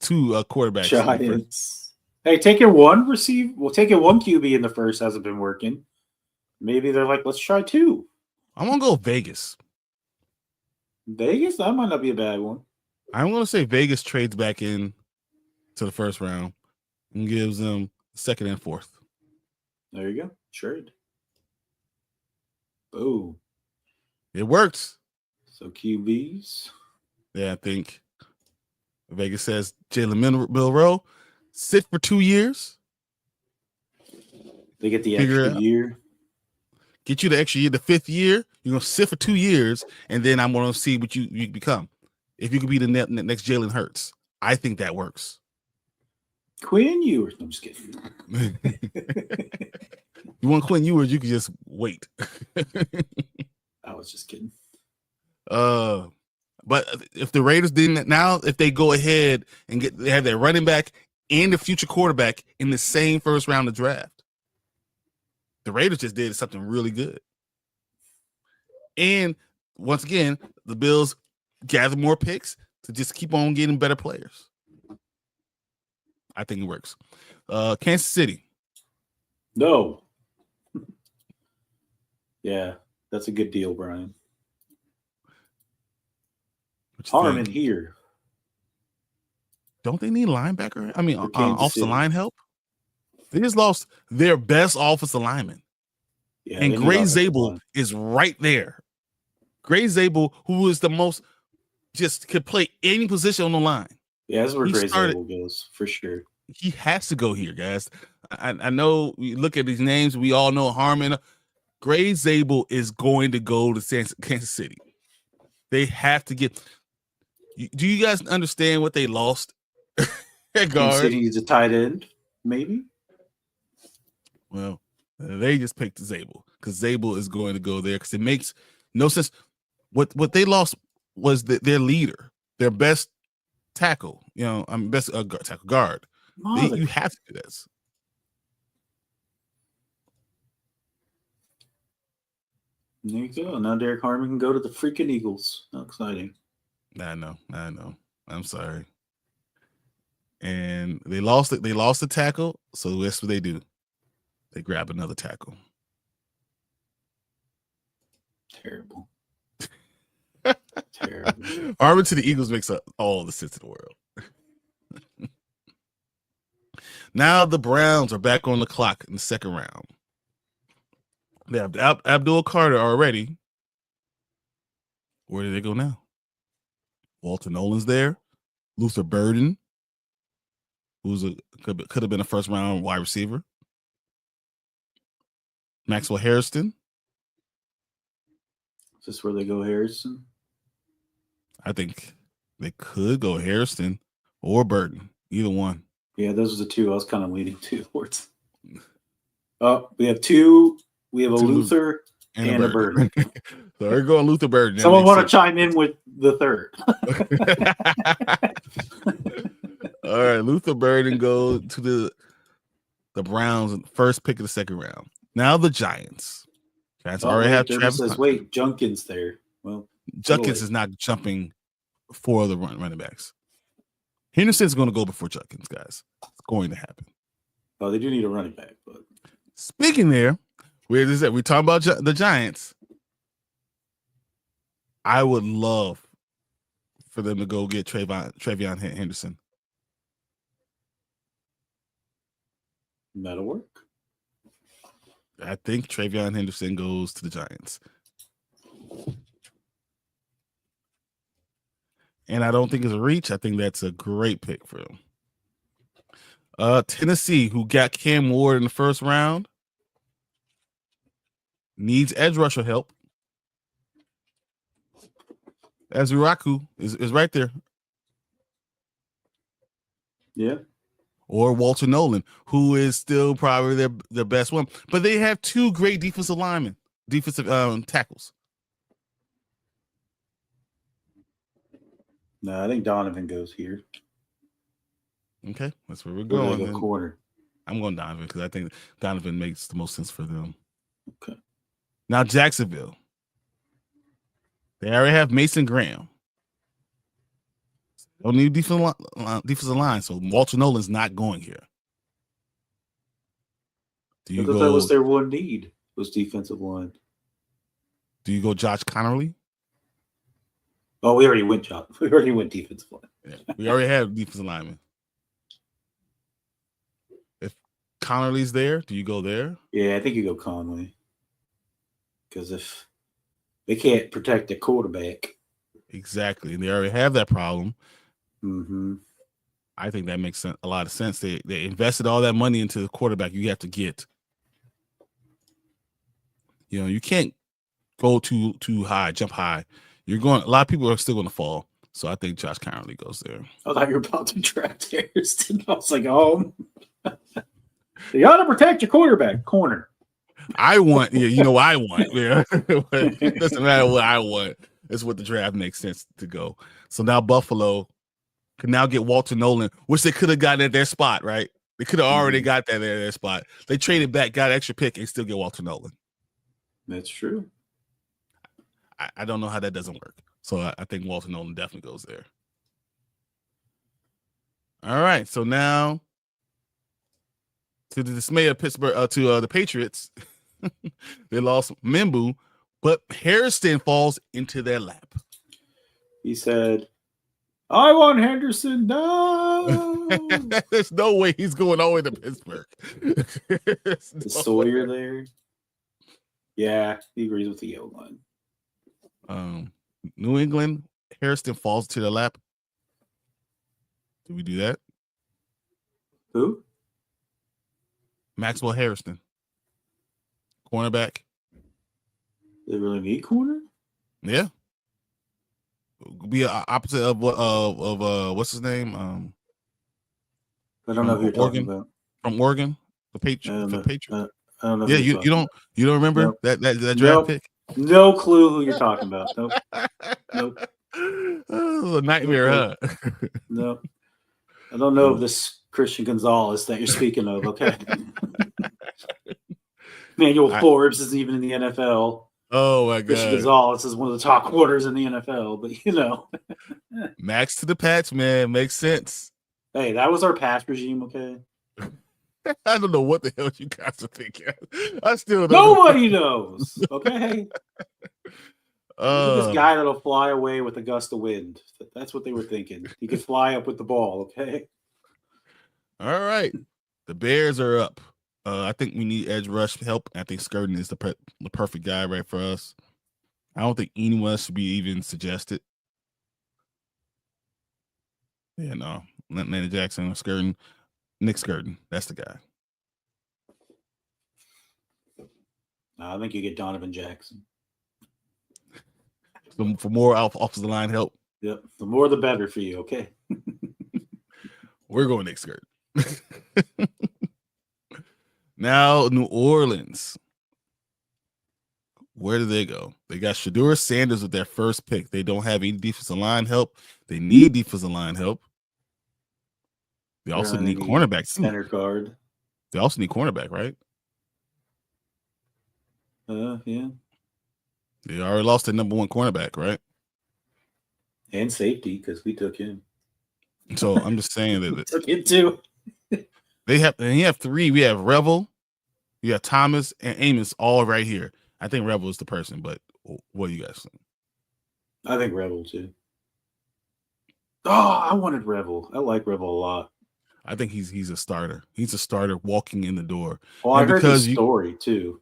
Speaker 1: two quarterbacks.
Speaker 2: Giants. Hey, taking one receive. Well, taking one QB in the first hasn't been working. Maybe they're like, let's try two.
Speaker 1: I'm gonna go Vegas.
Speaker 2: Vegas? That might not be a bad one.
Speaker 1: I'm gonna say Vegas trades back in to the first round and gives them second and fourth.
Speaker 2: There you go. Trade. Boom.
Speaker 1: It works.
Speaker 2: So QBs.
Speaker 1: Yeah, I think Vegas says Jalen Milroe sit for 2 years.
Speaker 2: They get the extra year.
Speaker 1: Get you the extra year, the fifth year. You're gonna sit for 2 years, and then I'm gonna see what you become. If you could be the next Jalen Hurts, I think that works.
Speaker 2: Quinn Ewers. I'm just kidding.
Speaker 1: You want Quinn Ewers, you can just wait.
Speaker 2: I was just kidding.
Speaker 1: But if the Raiders didn't now, if they go ahead and they have their running back and the future quarterback in the same first round of draft, the Raiders just did something really good. And once again, the Bills gather more picks to just keep on getting better players. I think it works. Kansas City.
Speaker 2: No. Yeah, that's a good deal, Brian. Harmon here.
Speaker 1: Don't they need linebacker? I mean, offensive line help? They just lost their best offensive lineman. Yeah, and Gray Zabel is right there. Gray Zabel, who is the most, just could play any position on the line.
Speaker 2: Yeah, that's where Gray Zabel goes, for sure.
Speaker 1: He has to go here, guys. I know we look at these names. We all know Harmon. Gray Zabel is going to go to Kansas City. They have to get. Do you guys understand what they lost at guard?
Speaker 2: Kansas City is a tight end, maybe.
Speaker 1: Well, they just picked Zabel because Zabel is going to go there because it makes no sense. What they lost was their leader, their best tackle. Best tackle guard. You have to do this.
Speaker 2: There you go. Now Derek Harmon can go to the freaking Eagles. How exciting.
Speaker 1: I know. I'm sorry. And they lost it. They lost the tackle. So that's what they do. They grab another tackle.
Speaker 2: Terrible. Terrible.
Speaker 1: Harmon to the Eagles makes all the sense in the world. Now the Browns are back on the clock in the second round. They have Abdul Carter already. Where do they go now? Walter Nolan's there. Luther Burden, who's could have been a first round wide receiver. Maxwell Harrison.
Speaker 2: Is this where they go, Harrison?
Speaker 1: I think they could go Harrison or Burden, either one.
Speaker 2: Yeah, those are the two I was kind of leaning towards. Oh, we have two. We have a Luther and a Burden.
Speaker 1: So we're going Luther Burden.
Speaker 2: Someone want to chime in with the third?
Speaker 1: All right, Luther Burden goes to the Browns, first pick of the second round. Now the Giants. Giants already have Travis.
Speaker 2: Says, wait, Junkins there. Well,
Speaker 1: Junkins is not jumping for the running backs. Henderson's going to go before Junkins, guys. It's going to happen.
Speaker 2: Oh, they do need a running back. But
Speaker 1: speaking there, where is that? We're talking about the Giants. I would love for them to go get Travion Henderson.
Speaker 2: That'll work.
Speaker 1: I think Travion Henderson goes to the Giants. And I don't think it's a reach. I think that's a great pick for him. Tennessee, who got Cam Ward in the first round, needs edge rusher help. Azuraku is right there.
Speaker 2: Yeah.
Speaker 1: Or Walter Nolan, who is still probably their best one. But they have two great defensive tackles.
Speaker 2: No, I think Donovan goes here.
Speaker 1: Okay, that's where we're going.
Speaker 2: Go corner.
Speaker 1: I'm going Donovan because I think Donovan makes the most sense for them.
Speaker 2: Okay.
Speaker 1: Now Jacksonville. They already have Mason Graham. Don't need defensive line, so Walter Nolan's not going here.
Speaker 2: I thought that was their one need, was defensive line.
Speaker 1: Do you go Josh Connerly?
Speaker 2: Oh, we already went defensive line.
Speaker 1: Yeah, we already have defensive linemen. If Connerly's there, do you go there?
Speaker 2: Yeah, I think you go Conley. Because if they can't protect the quarterback.
Speaker 1: Exactly. And they already have that problem.
Speaker 2: Mm-hmm.
Speaker 1: I think that makes a lot of sense. They invested all that money into the quarterback you have to get. You know, you can't go too high, jump high. A lot of people are still going to fall. So I think Josh Connerly goes there.
Speaker 2: I thought you were about to draft Harrison. I was like, oh. You got to protect your quarterback. Corner.
Speaker 1: I want, you know what I want. Yeah. It doesn't matter what I want. It's what the draft makes sense to go. So now Buffalo can now get Walter Nolan, which they could have gotten at their spot, right? They could have already got that at their spot. They traded back, got an extra pick, and still get Walter Nolan.
Speaker 2: That's true.
Speaker 1: I don't know how that doesn't work. So I think Walter Nolan definitely goes there. All right. So now, to the dismay of Pittsburgh, to the Patriots, they lost Membu, but Harrison falls into their lap.
Speaker 2: He said, I want Henderson. No.
Speaker 1: There's no way he's going all the way to Pittsburgh.
Speaker 2: Is Sawyer there? Yeah, he agrees with the yellow line.
Speaker 1: New England, Harrison falls to their lap. Did we do that?
Speaker 2: Who?
Speaker 1: Maxwell Harrison, cornerback.
Speaker 2: They really need corner?
Speaker 1: Yeah. Be opposite of what's his name?
Speaker 2: I don't know who you're talking about.
Speaker 1: From Oregon, the Patriots.
Speaker 2: I don't know.
Speaker 1: Yeah, you don't remember that draft pick?
Speaker 2: No clue who you're talking about. Nope.
Speaker 1: Oh, a nightmare, huh?
Speaker 2: No. I don't know if this Christian Gonzalez that you're speaking of, okay? Manuel Forbes isn't even in the NFL.
Speaker 1: Oh, my God.
Speaker 2: Christian Gonzalez is one of the top corners in the NFL, but you know.
Speaker 1: Max to the patch, man. Makes sense.
Speaker 2: Hey, that was our pass regime, okay?
Speaker 1: I don't know what the hell you guys are thinking. I still don't
Speaker 2: Nobody knows, okay? This guy that'll fly away with a gust of wind. That's what they were thinking. He could fly up with the ball, okay?
Speaker 1: All right. The Bears are up. I think we need edge rush help. I think Skirting is the perfect guy right for us. I don't think anyone else should be even suggested. Yeah, no. Landon Jackson or Skirting. Nick Skirting. That's the guy.
Speaker 2: I think you get Donovan Jackson.
Speaker 1: So for more off the line help.
Speaker 2: Yep. The more the better for you, okay?
Speaker 1: We're going Nick Skirting. Now, New Orleans. Where do they go? They got Shedeur Sanders with their first pick. They don't have any defensive line help. They need defensive line help. They also need cornerbacks.
Speaker 2: Center guard.
Speaker 1: They also need cornerback, right?
Speaker 2: Yeah.
Speaker 1: They already lost their number one cornerback, right?
Speaker 2: And safety, because we took him.
Speaker 1: So I'm just saying that
Speaker 2: we took him too.
Speaker 1: They have three. We have Revel, you have Thomas, and Amos all right here. I think Revel is the person, but what do you guys think?
Speaker 2: I think Revel too. Oh, I wanted Revel. I like Revel a lot.
Speaker 1: I think he's a starter. He's a starter walking in the door.
Speaker 2: Well, I heard his story too.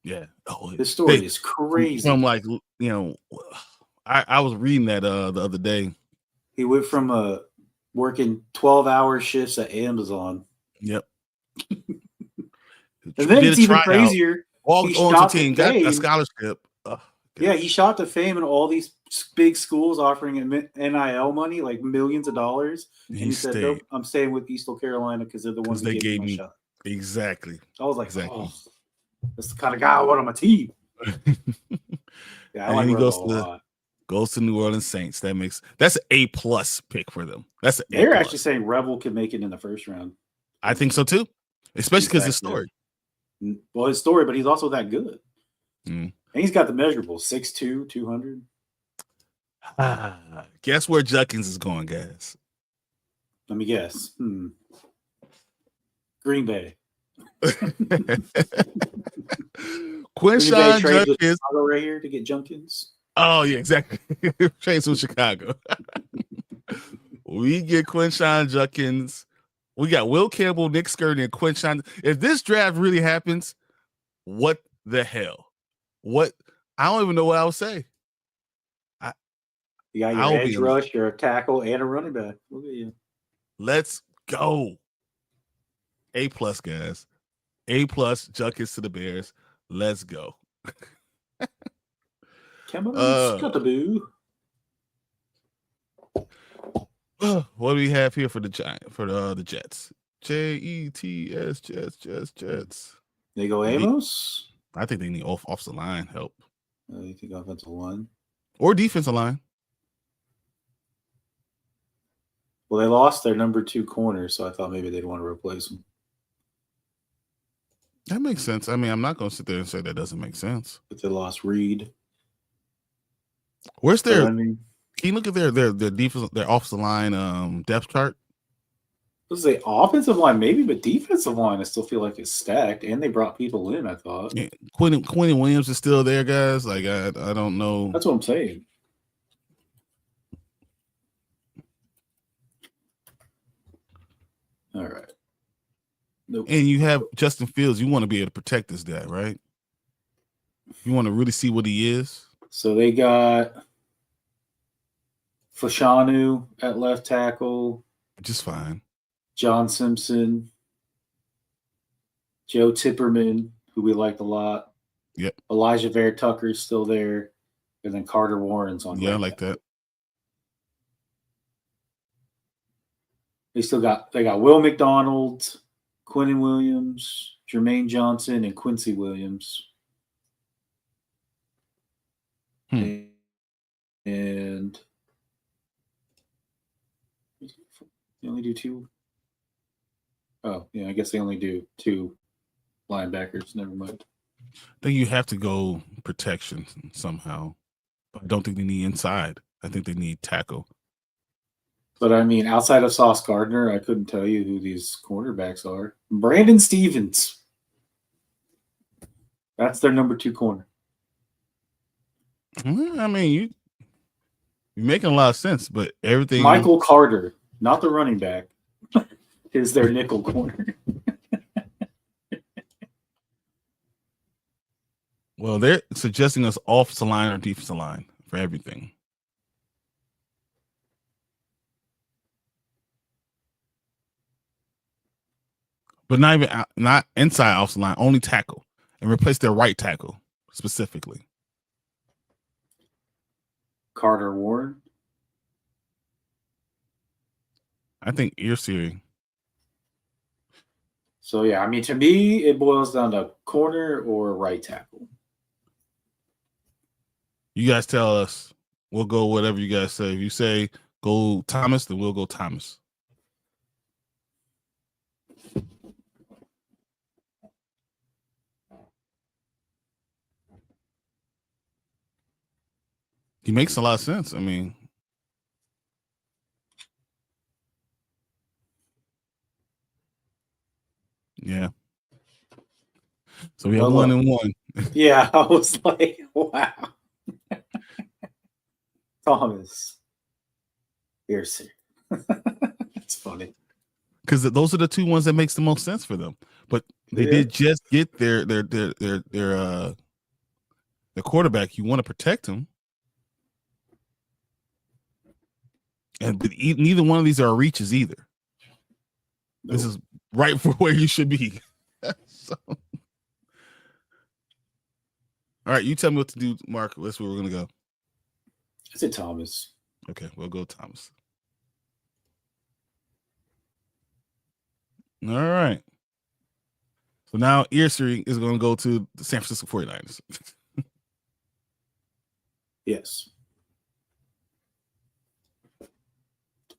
Speaker 1: Yeah. Oh,
Speaker 2: his story is crazy.
Speaker 1: From like, I was reading that the other day.
Speaker 2: He went from working 12-hour shifts at Amazon.
Speaker 1: Yep.
Speaker 2: And then it's even crazier.
Speaker 1: Walked on to team, got a scholarship.
Speaker 2: Yeah, he shot to fame in all these big schools offering him NIL money, like millions of dollars. And he said, "Nope, I'm staying with Eastern Carolina because they're the ones that gave me a shot."
Speaker 1: Exactly.
Speaker 2: I was like, "Oh, that's the kind of guy I want on my team." Yeah, I like Revel a lot.
Speaker 1: Goes to New Orleans Saints. That's an A+ pick for them.
Speaker 2: They're actually saying Revel could make it in the first round.
Speaker 1: I think so too, especially because his story.
Speaker 2: Well, his story, but he's also that good.
Speaker 1: Mm.
Speaker 2: And he's got the measurables, 6'2", 200.
Speaker 1: Guess where Judkins is going, guys?
Speaker 2: Let me guess. Green Bay.
Speaker 1: Quinshawn Judkins
Speaker 2: right here to get Judkins.
Speaker 1: Oh yeah, exactly. Trades with Chicago. We get Quinshawn Judkins. We got Will Campbell, Nick Skirting, and Quinshawn. If this draft really happens, what the hell? What? I don't even know what I would say.
Speaker 2: You got your edge rush, your tackle, and a running back. Look at you.
Speaker 1: Let's go. A+, guys. A+, Judkins to the Bears. Let's go.
Speaker 2: What do
Speaker 1: we have here for the Jets? Jets, Jets.
Speaker 2: They go Amos?
Speaker 1: I think they need off the line help.
Speaker 2: You think offensive line?
Speaker 1: Or defensive line.
Speaker 2: Well, they lost their number 2 corner, so I thought maybe they'd want to replace him.
Speaker 1: That makes sense. I mean, I'm not going to sit there and say that doesn't make sense.
Speaker 2: But they lost Reed.
Speaker 1: Where's their? Can you look at their defense, their offensive line depth chart?
Speaker 2: Let's say offensive line maybe, but defensive line I still feel like it's stacked, and they brought people in. I thought
Speaker 1: Quentin Williams is still there, guys. Like I don't know.
Speaker 2: That's what I'm saying. All right.
Speaker 1: Nope. And you have Justin Fields. You want to be able to protect this guy, right? You want to really see what he is.
Speaker 2: So they got Fashanu at left tackle.
Speaker 1: Just fine.
Speaker 2: John Simpson. Joe Tipperman, who we liked a lot.
Speaker 1: Yep.
Speaker 2: Elijah Vera Tucker is still there. And then Carter Warren's on.
Speaker 1: Yeah, I like that.
Speaker 2: They got Will McDonald, Quentin Williams, Jermaine Johnson, and Quincy Williams. And they only do 2. Oh, yeah, I guess they only do 2 linebackers. Never mind.
Speaker 1: I think you have to go protection somehow. But I don't think they need inside. I think they need tackle.
Speaker 2: But I mean, outside of Sauce Gardner, I couldn't tell you who these cornerbacks are. Brandon Stevens. That's their number 2 corner.
Speaker 1: I mean, you're making a lot of sense, but everything.
Speaker 2: Michael Carter, not the running back, is their nickel corner.
Speaker 1: Well, they're suggesting us offensive line or defensive line for everything. But not inside offensive line, only tackle, and replace their right tackle specifically.
Speaker 2: Carter Warren.
Speaker 1: I think Earsey.
Speaker 2: So yeah, I mean, to me, it boils down to corner or right tackle.
Speaker 1: You guys tell us. We'll go whatever you guys say. If you say go Thomas, then we'll go Thomas. He makes a lot of sense. I mean, yeah. So we have 1-1.
Speaker 2: Yeah, I was like, wow. Thomas. Earsey. It's funny.
Speaker 1: Because those are the two ones that makes the most sense for them. But they did just get their quarterback. You want to protect him. And but neither one of these are reaches either. Nope. This is right for where you should be. So. All right, you tell me what to do, Mark. That's where we're going to go.
Speaker 2: I said Thomas.
Speaker 1: Okay, we'll go Thomas. All right. So now Earsey is going to go to the San Francisco 49ers.
Speaker 2: Yes.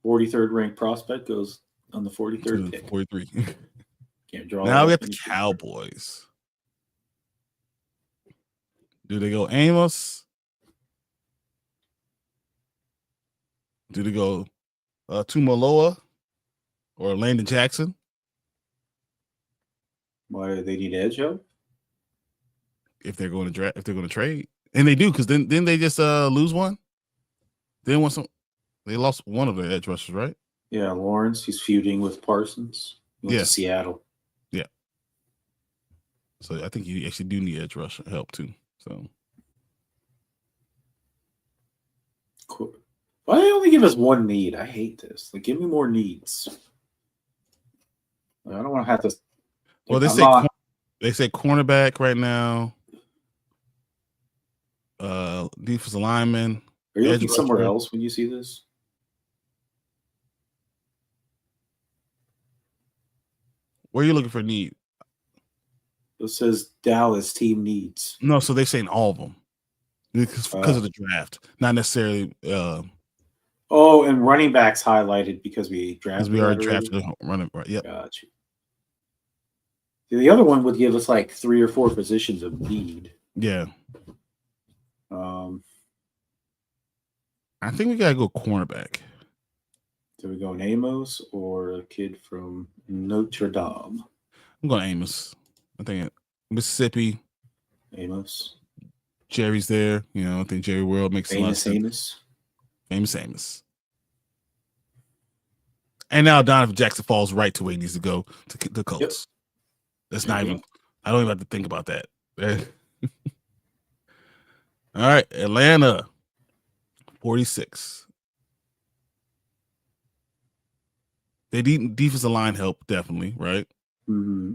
Speaker 2: 43rd ranked prospect goes on the 43rd pick.
Speaker 1: 43.
Speaker 2: Can't draw.
Speaker 1: Now we got the Cowboys. Do they go Amos? Do they go Tumaloa or Landon Jackson?
Speaker 2: Why do they need edge help?
Speaker 1: If they're going to draft, if they're going to trade, and they do, because then they just lose one. They want some. They lost one of their edge rushers, right?
Speaker 2: Yeah, Lawrence. He's feuding with Parsons. He went to Seattle.
Speaker 1: Yeah. So I think you actually do need edge rusher help too. So.
Speaker 2: Cool. Why do they only give us one need? I hate this. Like, give me more needs. I don't want to have to.
Speaker 1: Well, they say cornerback right now. Defensive lineman.
Speaker 2: Are you looking somewhere else when you see this?
Speaker 1: Where are you looking for need?
Speaker 2: It says Dallas team needs.
Speaker 1: No, so they're saying all of them because of the draft, not necessarily.
Speaker 2: And running backs highlighted because we drafted.
Speaker 1: Because we already drafted running back. Yep.
Speaker 2: Gotcha. The other one would give us like 3 or 4 positions of need.
Speaker 1: Yeah. I think we gotta go cornerback.
Speaker 2: Do we go Amos or a kid from Notre Dame?
Speaker 1: I'm going Amos. I think Mississippi.
Speaker 2: Amos.
Speaker 1: Jerry's there. You know, I think Jerry World makes a lot of sense. Amos. And now Donovan Jackson falls right to where he needs to go to the Colts. Yep. That's not even. I don't even have to think about that. All right, Atlanta, 46. They need defensive line help, definitely, right?
Speaker 2: Mm-hmm.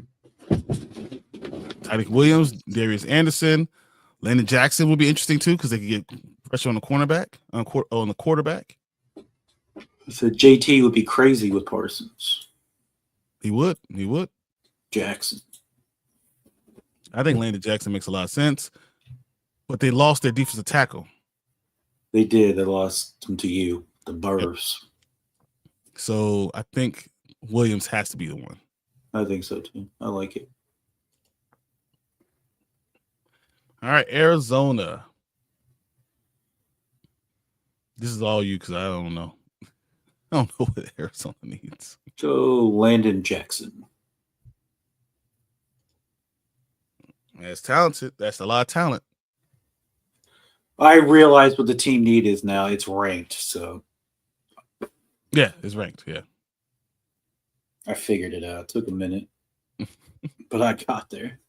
Speaker 1: Tyreek Williams, Darius Anderson, Landon Jackson would be interesting too because they could get pressure on the cornerback, on the quarterback.
Speaker 2: So JT would be crazy with Parsons.
Speaker 1: He would.
Speaker 2: Jackson.
Speaker 1: I think Landon Jackson makes a lot of sense, but they lost their defensive tackle.
Speaker 2: They did. They lost him to you, the Burrs.
Speaker 1: Yep. So I think Williams has to be the one.
Speaker 2: I think so too. I like it.
Speaker 1: All right, Arizona. This is all you because I don't know. I don't know what Arizona needs.
Speaker 2: So Landon Jackson.
Speaker 1: That's talented. That's a lot of talent.
Speaker 2: I realize what the team need is now. It's ranked, so.
Speaker 1: Yeah, it's ranked, yeah.
Speaker 2: I figured it out. It took a minute, but I got there.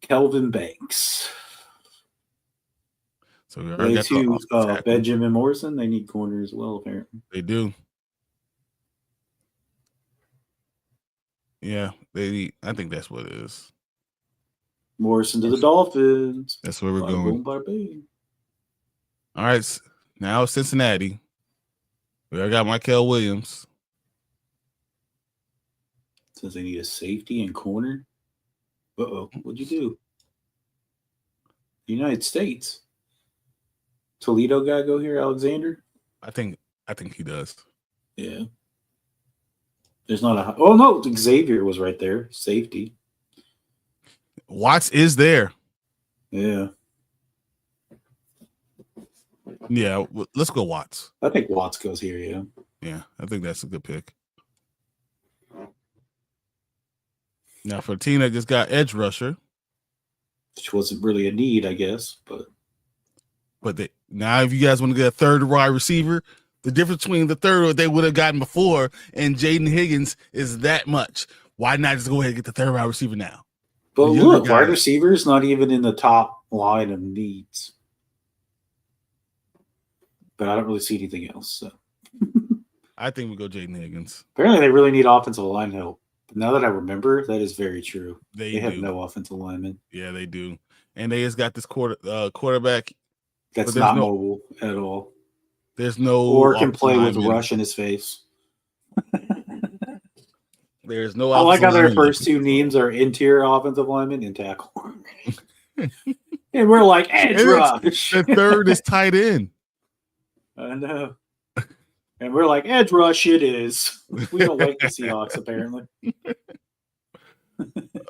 Speaker 2: Kelvin Banks.
Speaker 1: So we already got the
Speaker 2: Benjamin Morrison. They need corner as well, apparently.
Speaker 1: They do. Yeah, they need. I think that's what it is.
Speaker 2: Morrison to the Dolphins.
Speaker 1: That's where we're going.
Speaker 2: Boom,
Speaker 1: all right, now Cincinnati. We already got Michael Williams.
Speaker 2: Since they need a safety and corner. What'd you do? United States. Toledo guy go here, Alexander?
Speaker 1: I think he does.
Speaker 2: Yeah. There's not a. Oh no, Xavier was right there. Safety.
Speaker 1: Watts is there.
Speaker 2: Yeah.
Speaker 1: Yeah, let's go Watts.
Speaker 2: I think Watts goes here. Yeah.
Speaker 1: Yeah, I think that's a good pick. Now for the team that just got edge rusher,
Speaker 2: which wasn't really a need, I guess, but
Speaker 1: now if you guys want to get a third wide receiver, the difference between the third they would have gotten before and Jaden Higgins is that much. Why not just go ahead and get the third wide receiver now?
Speaker 2: But look, wide receiver is not even in the top line of needs. But I don't really see anything else. So.
Speaker 1: I think we go Jaden Higgins.
Speaker 2: Apparently, they really need offensive line help. But now that I remember, that is very true. They have no offensive linemen.
Speaker 1: Yeah, they do. And they just got this quarterback.
Speaker 2: That's not mobile at all.
Speaker 1: There's no
Speaker 2: or can play with a rush in his face.
Speaker 1: There's no.
Speaker 2: I like how their first two names are interior offensive linemen and tackle. And we're like edge rush.
Speaker 1: The third is tight end.
Speaker 2: I know. And we're like edge rush. It is. We don't like the Seahawks apparently.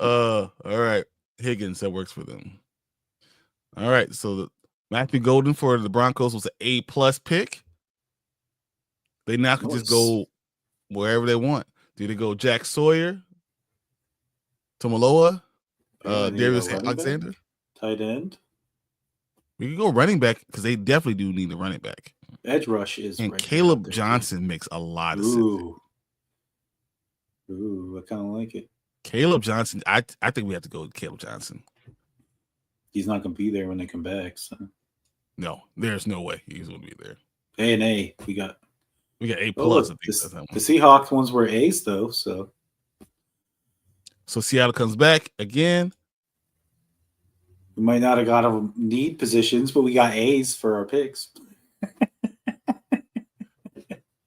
Speaker 1: All right, Higgins, that works for them. All right, so Matthew Golden for the Broncos was an A+ pick. They now can just go wherever they want. Do they go Jack Sawyer, Tomaloa, Darius Alexander,
Speaker 2: tight end?
Speaker 1: We can go running back because they definitely do need a running back.
Speaker 2: Edge rush is
Speaker 1: and right Caleb Johnson makes a lot of sense.
Speaker 2: Ooh, I kind of like it.
Speaker 1: Caleb Johnson, I think we have to go with Caleb Johnson.
Speaker 2: He's not going to be there when they come back. So.
Speaker 1: No, there's no way he's going to be there.
Speaker 2: A. We got
Speaker 1: A+.
Speaker 2: Look, the Seahawks ones were A's though. So
Speaker 1: Seattle comes back again.
Speaker 2: We might not have got them need positions, but we got A's for our picks.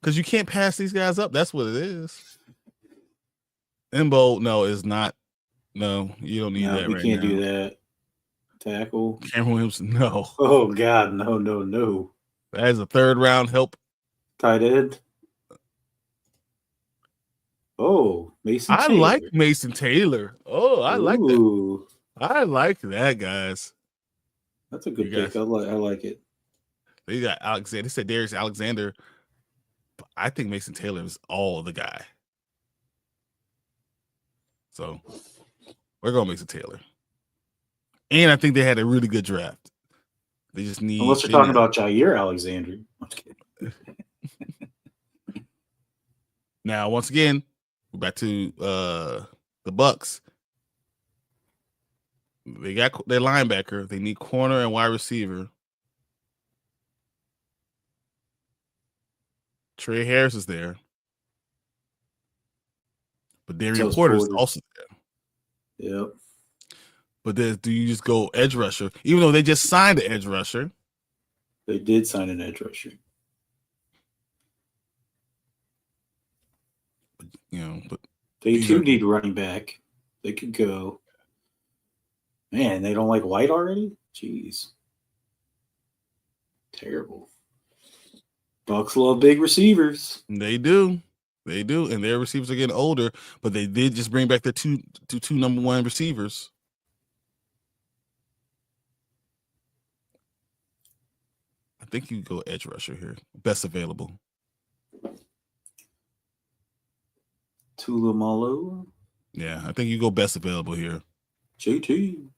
Speaker 1: Because you can't pass these guys up. That's what it is. Embo, no, is not. No, you don't need that right now.
Speaker 2: We can't do that. Tackle.
Speaker 1: Cameron Williamson, no.
Speaker 2: Oh, God, no.
Speaker 1: That is a third round help.
Speaker 2: Tight end. Oh, Mason Taylor.
Speaker 1: I like Mason Taylor. Oh, I like that. I like that, guys.
Speaker 2: That's a good pick. I like it.
Speaker 1: They got Alexander. They said Darius Alexander. But I think Mason Taylor is all the guy. So we're going Mason Taylor. And I think they had a really good draft. They just need.
Speaker 2: Unless you're talking about Jair Alexander. I'm just kidding.
Speaker 1: Now, once again, we're back to the Bucks. They got their linebacker. They need corner and wide receiver. Trey Harris is there. But Darian Porter is also there.
Speaker 2: Yep.
Speaker 1: But do you just go edge rusher? Even though they just signed an edge rusher.
Speaker 2: They did sign an edge rusher.
Speaker 1: But
Speaker 2: they too need running back. They could go. Man, they don't like White already? Jeez. Terrible. Bucks love big receivers.
Speaker 1: They do. And their receivers are getting older, but they did just bring back their two number one receivers. I think you go edge rusher here. Best available.
Speaker 2: Tulamalo.
Speaker 1: Yeah, I think you go best available here.
Speaker 2: JT.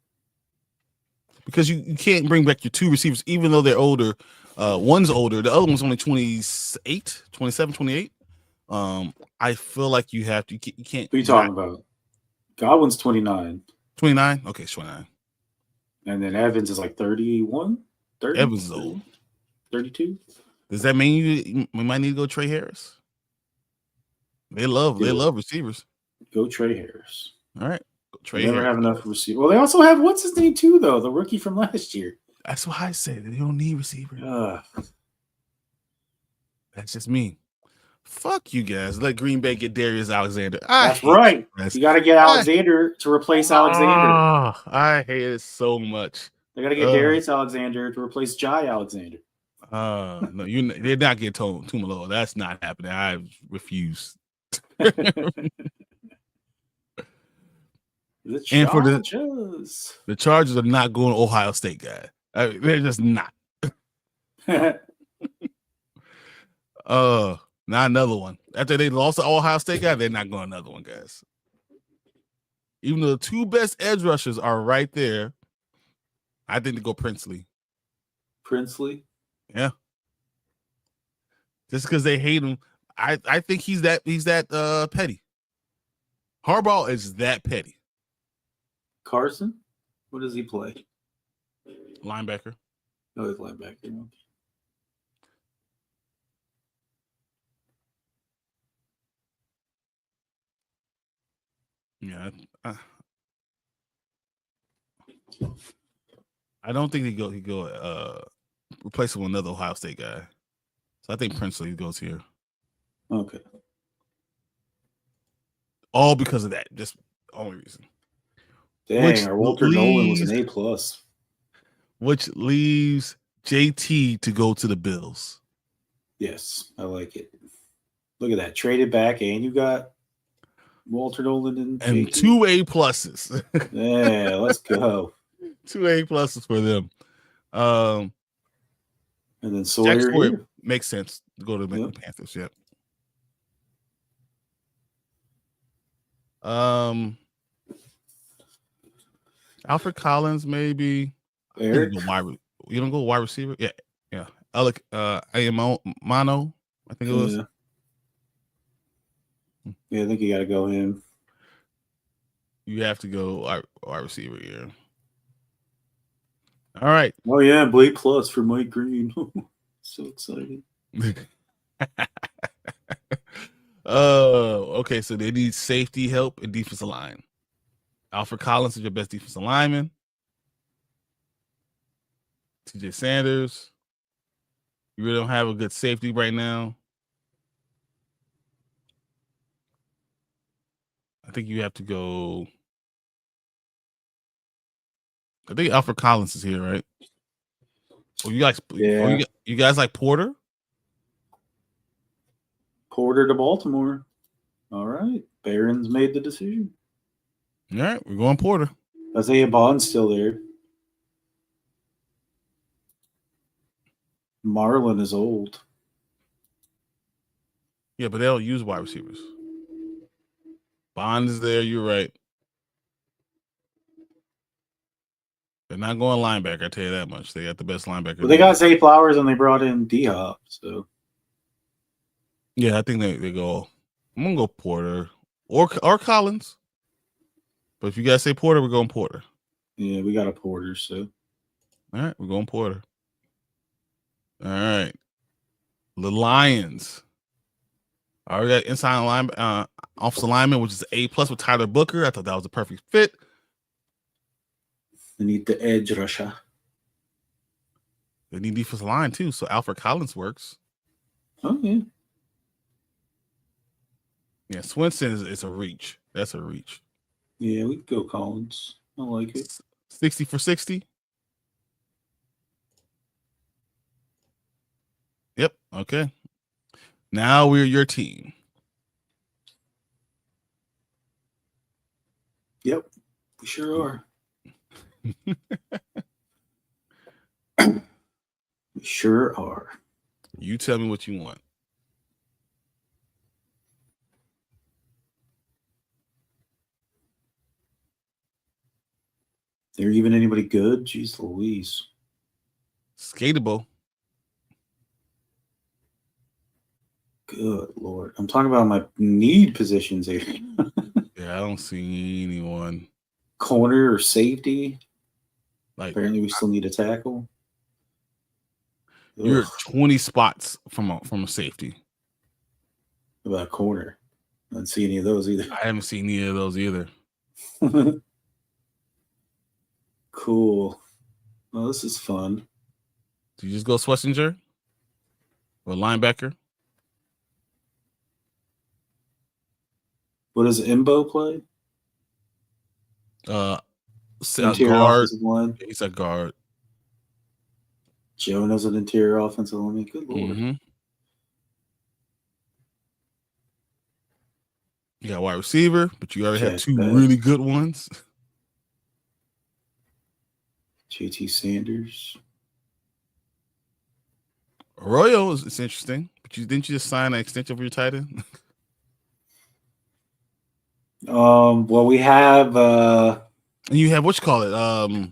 Speaker 1: Because you can't bring back your two receivers, even though they're older. One's older. The other one's only 27, 28. I feel like you have to. You can't.
Speaker 2: What are you talking about? Godwin's 29.
Speaker 1: 29? Okay, it's 29.
Speaker 2: And then Evans is like 31, 30,
Speaker 1: Evans is old.
Speaker 2: 32.
Speaker 1: Does that mean we might need to go Trey Harris? They love receivers.
Speaker 2: Go Trey Harris.
Speaker 1: All right.
Speaker 2: They never have enough receivers. Well, they also have what's his name too, though, the rookie from last year.
Speaker 1: That's what I said. They don't need receivers. That's just me. Fuck you guys. Let Green Bay get Darius Alexander.
Speaker 2: That's right. You got to get Alexander to replace Alexander.
Speaker 1: I hate it so much.
Speaker 2: They got to get Darius Alexander to replace Jai Alexander.
Speaker 1: No, they're not getting Tumalo. That's not happening. I refuse.
Speaker 2: And for the
Speaker 1: Chargers are not going to Ohio State, guy. They're just not. Not another one. After they lost to Ohio State guy, they're not going another one, guys. Even though the two best edge rushers are right there, I think they go Princely. Yeah. Just because they hate him, I think he's that petty. Harbaugh is that petty.
Speaker 2: Carson, what does he play?
Speaker 1: Linebacker.
Speaker 2: Oh, he's linebacker.
Speaker 1: Yeah, I don't think he go replace him with another Ohio State guy. So I think Princely goes here.
Speaker 2: Okay.
Speaker 1: All because of that. Just the only reason.
Speaker 2: Dang, our Walter Nolan was an A+.
Speaker 1: Which leaves JT to go to the Bills.
Speaker 2: Yes, I like it. Look at that. Traded back, and you got Walter Nolan and
Speaker 1: JT. 2 A+.
Speaker 2: Yeah, let's go.
Speaker 1: 2 A+ for them.
Speaker 2: And then Sawyer here.
Speaker 1: Makes sense to go to the Panthers. Yep. Alfred Collins, maybe.
Speaker 2: Eric?
Speaker 1: You don't go wide receiver? Yeah. Alec Mano, I think it was.
Speaker 2: Yeah, I think you got to go him.
Speaker 1: You have to go wide receiver here. All right.
Speaker 2: Oh, yeah, Blake Plus for Mike Green. So excited.
Speaker 1: Okay, so they need safety help and defensive line. Alfred Collins is your best defensive lineman. TJ Sanders. You really don't have a good safety right now. I think you have to go. I think Alfred Collins is here, right? Oh, you guys like Porter?
Speaker 2: Porter to Baltimore. All right. Barron's made the decision.
Speaker 1: All right, we're going Porter.
Speaker 2: Isaiah Bond's still there. Marlon is old.
Speaker 1: Yeah, but they don't use wide receivers. Bond is there. You're right. They're not going linebacker, I tell you that much. They got the best linebacker.
Speaker 2: Well, they got Zay Flowers and they brought in D-Hop, so.
Speaker 1: Yeah, I think they go. I'm going to go Porter or Collins. But if you guys say Porter, we're going Porter.
Speaker 2: Yeah, we got a Porter, so.
Speaker 1: All right, we're going Porter. All right. The Lions. I already got inside line, offensive lineman, which is A+ with Tyler Booker. I thought that was a perfect fit.
Speaker 2: They need the edge rusher.
Speaker 1: They need defensive line too, so Alfred Collins works.
Speaker 2: Oh, yeah.
Speaker 1: Yeah, Swinson is a reach. That's a reach.
Speaker 2: Yeah, we could go Collins. I like it.
Speaker 1: 60 for 60. Yep. Okay. Now we're your team.
Speaker 2: Yep. We sure are. We sure are.
Speaker 1: You tell me what you want.
Speaker 2: There even anybody good? Jeez Louise.
Speaker 1: Skatable.
Speaker 2: Good Lord. I'm talking about my need positions here.
Speaker 1: Yeah, I don't see anyone.
Speaker 2: Corner or safety?
Speaker 1: Like
Speaker 2: Apparently, we still need a tackle.
Speaker 1: you're
Speaker 2: Ugh.
Speaker 1: 20 spots from a safety.
Speaker 2: What about a corner? I didn't see any of those either.
Speaker 1: I haven't seen any of those either.
Speaker 2: Cool. Well, this is fun.
Speaker 1: Do you just go Schlesinger or linebacker?
Speaker 2: What does Imbo play? Interior
Speaker 1: Guard.
Speaker 2: offensive line.
Speaker 1: He's a guard.
Speaker 2: Jonah's an interior offensive lineman. Good lord.
Speaker 1: Mm-hmm. You got wide receiver, but you already have two really good ones.
Speaker 2: JT Sanders.
Speaker 1: Arroyo is interesting, but didn't you just sign an extension for your tight end?
Speaker 2: Well, we have
Speaker 1: and you have what you call it?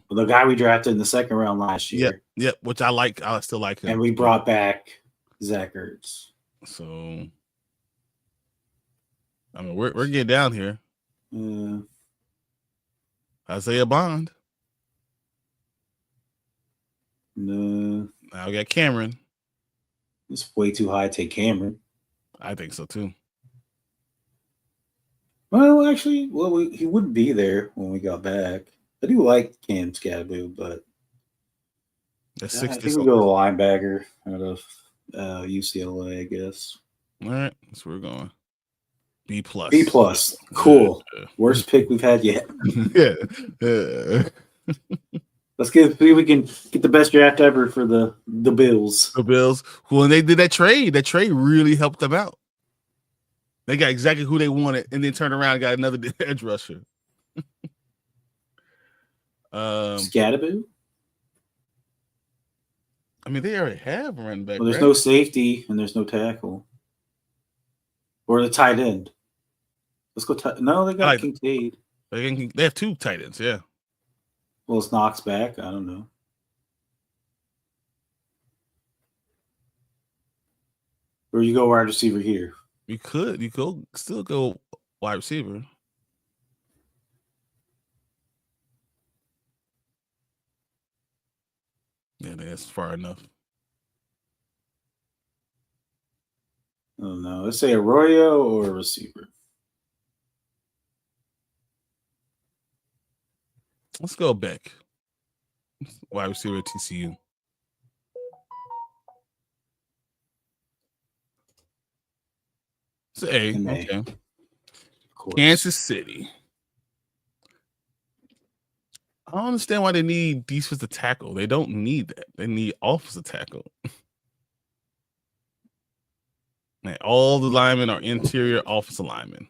Speaker 2: The guy we drafted in the second round last year.
Speaker 1: Yep, which I like. I still like him.
Speaker 2: And we brought back Zach Ertz.
Speaker 1: So I mean, we're getting down here. Isaiah Bond.
Speaker 2: No.
Speaker 1: Now we got Cameron.
Speaker 2: It's way too high to take Cameron.
Speaker 1: I think so too.
Speaker 2: Well, actually, he wouldn't be there when we got back. I do like Cam Scadaboo, but
Speaker 1: that's
Speaker 2: I think we go to linebacker out of UCLA, I guess.
Speaker 1: All right, that's where we're going. B+.
Speaker 2: Cool. Worst pick we've had yet.
Speaker 1: Yeah.
Speaker 2: Let's see if we can get the best draft ever for the Bills.
Speaker 1: The Bills. When they did that trade really helped them out. They got exactly who they wanted, and then turned around and got another edge rusher.
Speaker 2: Scadaboo?
Speaker 1: I mean, they already have a running back.
Speaker 2: Well, there's no safety and there's no tackle. Or the tight end. Let's go. No, they got Kincaid.
Speaker 1: They have two tight ends, yeah.
Speaker 2: Well, it's Knox back. I don't know. Or you go wide receiver here.
Speaker 1: You could still go wide receiver. Yeah, that's far enough.
Speaker 2: Oh no, let's say Arroyo or a receiver.
Speaker 1: Let's go Beck. Wide receiver at TCU. It's A. Okay. Kansas City. I don't understand why they need defensive tackle. They don't need that. They need offensive tackle. Man, all the linemen are interior offensive linemen.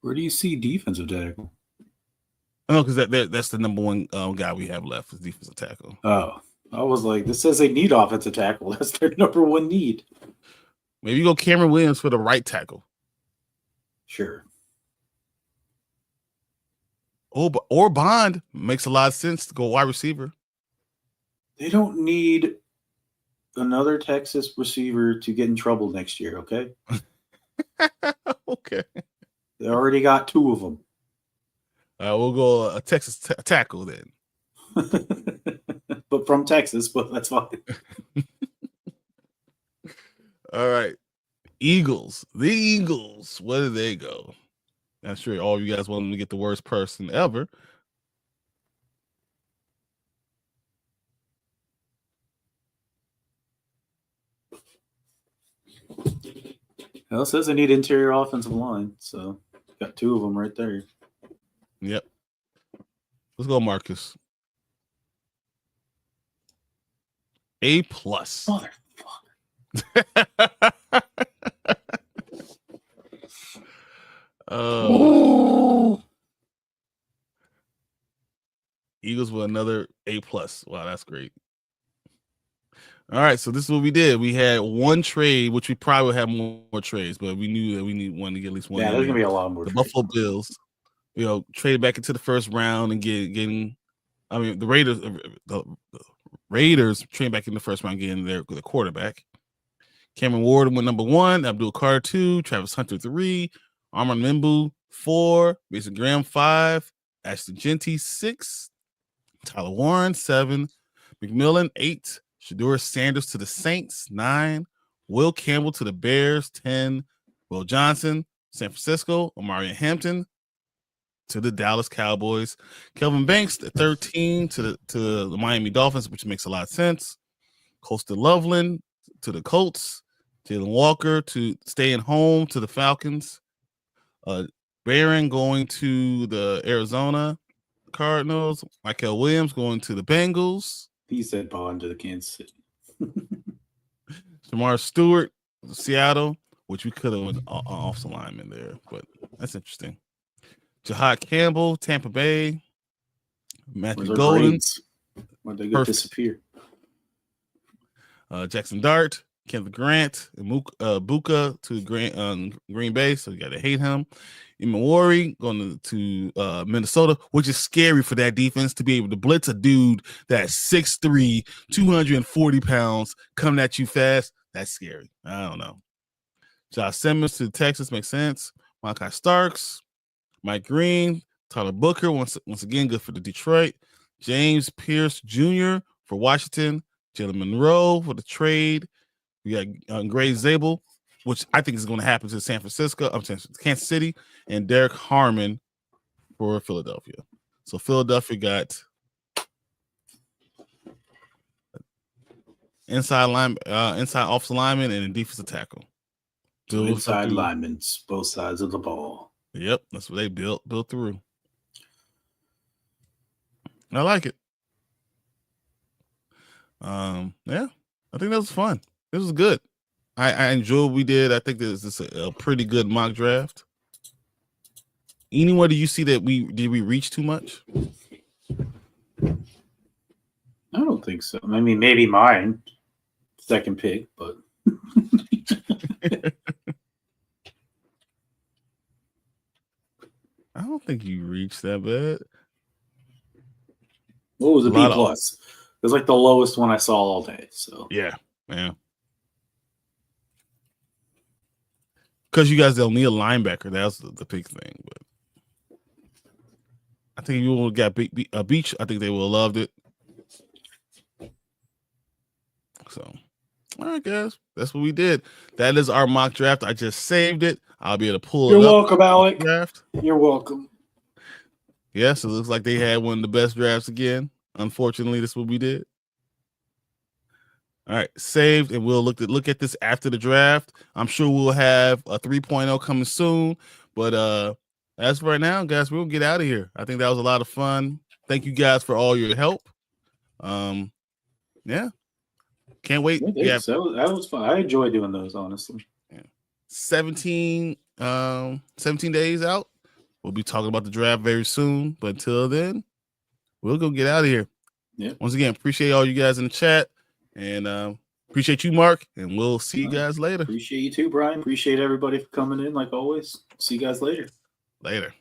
Speaker 2: Where do you see defensive tackle?
Speaker 1: No, because that's the number one guy we have left is defensive tackle.
Speaker 2: Oh, I was like, this says they need offensive tackle. That's their number one need.
Speaker 1: Maybe you go Cameron Williams for the right tackle.
Speaker 2: Sure.
Speaker 1: Or Bond makes a lot of sense to go wide receiver.
Speaker 2: They don't need another Texas receiver to get in trouble next year, okay?
Speaker 1: Okay.
Speaker 2: They already got two of them.
Speaker 1: We'll go a Texas tackle then.
Speaker 2: But from Texas, but that's fine.
Speaker 1: All right. Eagles. The Eagles. Where do they go? I'm sure all of you guys want them to get the worst person ever.
Speaker 2: Well, it says they need interior offensive line, so got two of them right there.
Speaker 1: Yep. Let's go, Marcus. A+.
Speaker 2: Motherfucker.
Speaker 1: Eagles with another A+. Wow, that's great. All right, so this is what we did. We had one trade, which we probably have more trades, but we knew that we need one to get at least one.
Speaker 2: Yeah, there's gonna be a lot more.
Speaker 1: The Buffalo Bills, traded back into the first round and getting. I mean, the Raiders trained back in the first round, getting the quarterback. Cameron Ward went number 1, Abdul Carter 2, Travis Hunter 3, Armand Membu 4, Mason Graham 5, Ashton Genty 6, Tyler Warren, 7. McMillan, 8. Shedeur Sanders to the Saints, 9. Will Campbell to the Bears, 10. Will Johnson, San Francisco. Omarion Hampton to the Dallas Cowboys. Kelvin Banks, 13 to the Miami Dolphins, which makes a lot of sense. Coastal Loveland to the Colts. Jalen Walker to staying home to the Falcons. Barron going to the Arizona Cardinals. Michael Williams going to the Bengals.
Speaker 2: He said Bond to the Kansas City.
Speaker 1: Shamar Stewart, Seattle, which we could have went off the lineman there, but that's interesting. Jahad Campbell, Tampa Bay. Matthew Golden.
Speaker 2: Where'd they go disappear?
Speaker 1: Jackson Dart, Kevin Grant, and Buka to Green Bay, so you got to hate him. Imawari going to Minnesota, which is scary for that defense to be able to blitz a dude that's 6'3", 240 pounds, coming at you fast. That's scary. I don't know. Josh Simmons to Texas makes sense. Malachi Starks, Mike Green, Tyler Booker, once again, good for the Detroit. James Pierce Jr. for Washington. Jalen Monroe for the trade. We got Gray Zabel, which I think is going to happen to Kansas City, and Derek Harmon for Philadelphia. So Philadelphia got inside offensive lineman and a defensive tackle.
Speaker 2: Inside linemen, both sides of the ball.
Speaker 1: Yep, that's what they built through. I like it. Yeah, I think that was fun. This was good. I enjoyed what we did. I think this is a pretty good mock draft. Anywhere do you see that we reach too much?
Speaker 2: I don't think so. I mean, maybe mine, second pick, but
Speaker 1: I don't think you reached that bad.
Speaker 2: What was a B plus? It was like the lowest one I saw all day. So
Speaker 1: yeah. Because you guys don't need a linebacker. That's the big thing. But I think you will get a Beach. I think they will have loved it. So, all right, guys, that's what we did. That is our mock draft. I just saved it. I'll be able to pull
Speaker 2: You're
Speaker 1: it up.
Speaker 2: You're welcome, Alec.
Speaker 1: Draft.
Speaker 2: You're welcome.
Speaker 1: Yes, it looks like they had one of the best drafts again. Unfortunately, this is what we did. All right, saved, and we'll look at this after the draft. I'm sure we'll have a 3.0 coming soon. But as for right now, guys, we'll get out of here. I think that was a lot of fun. Thank you guys for all your help. Yeah. Can't wait.
Speaker 2: Yeah, that was fun. I enjoy doing those, honestly.
Speaker 1: Yeah. 17 days out. We'll be talking about the draft very soon. But until then, we'll go get out of here.
Speaker 2: Yeah.
Speaker 1: Once again, appreciate all you guys in the chat. And appreciate you, Mark. And we'll see you guys later.
Speaker 2: Appreciate you too, Brian. Appreciate everybody for coming in, like always. See you guys later.
Speaker 1: Later.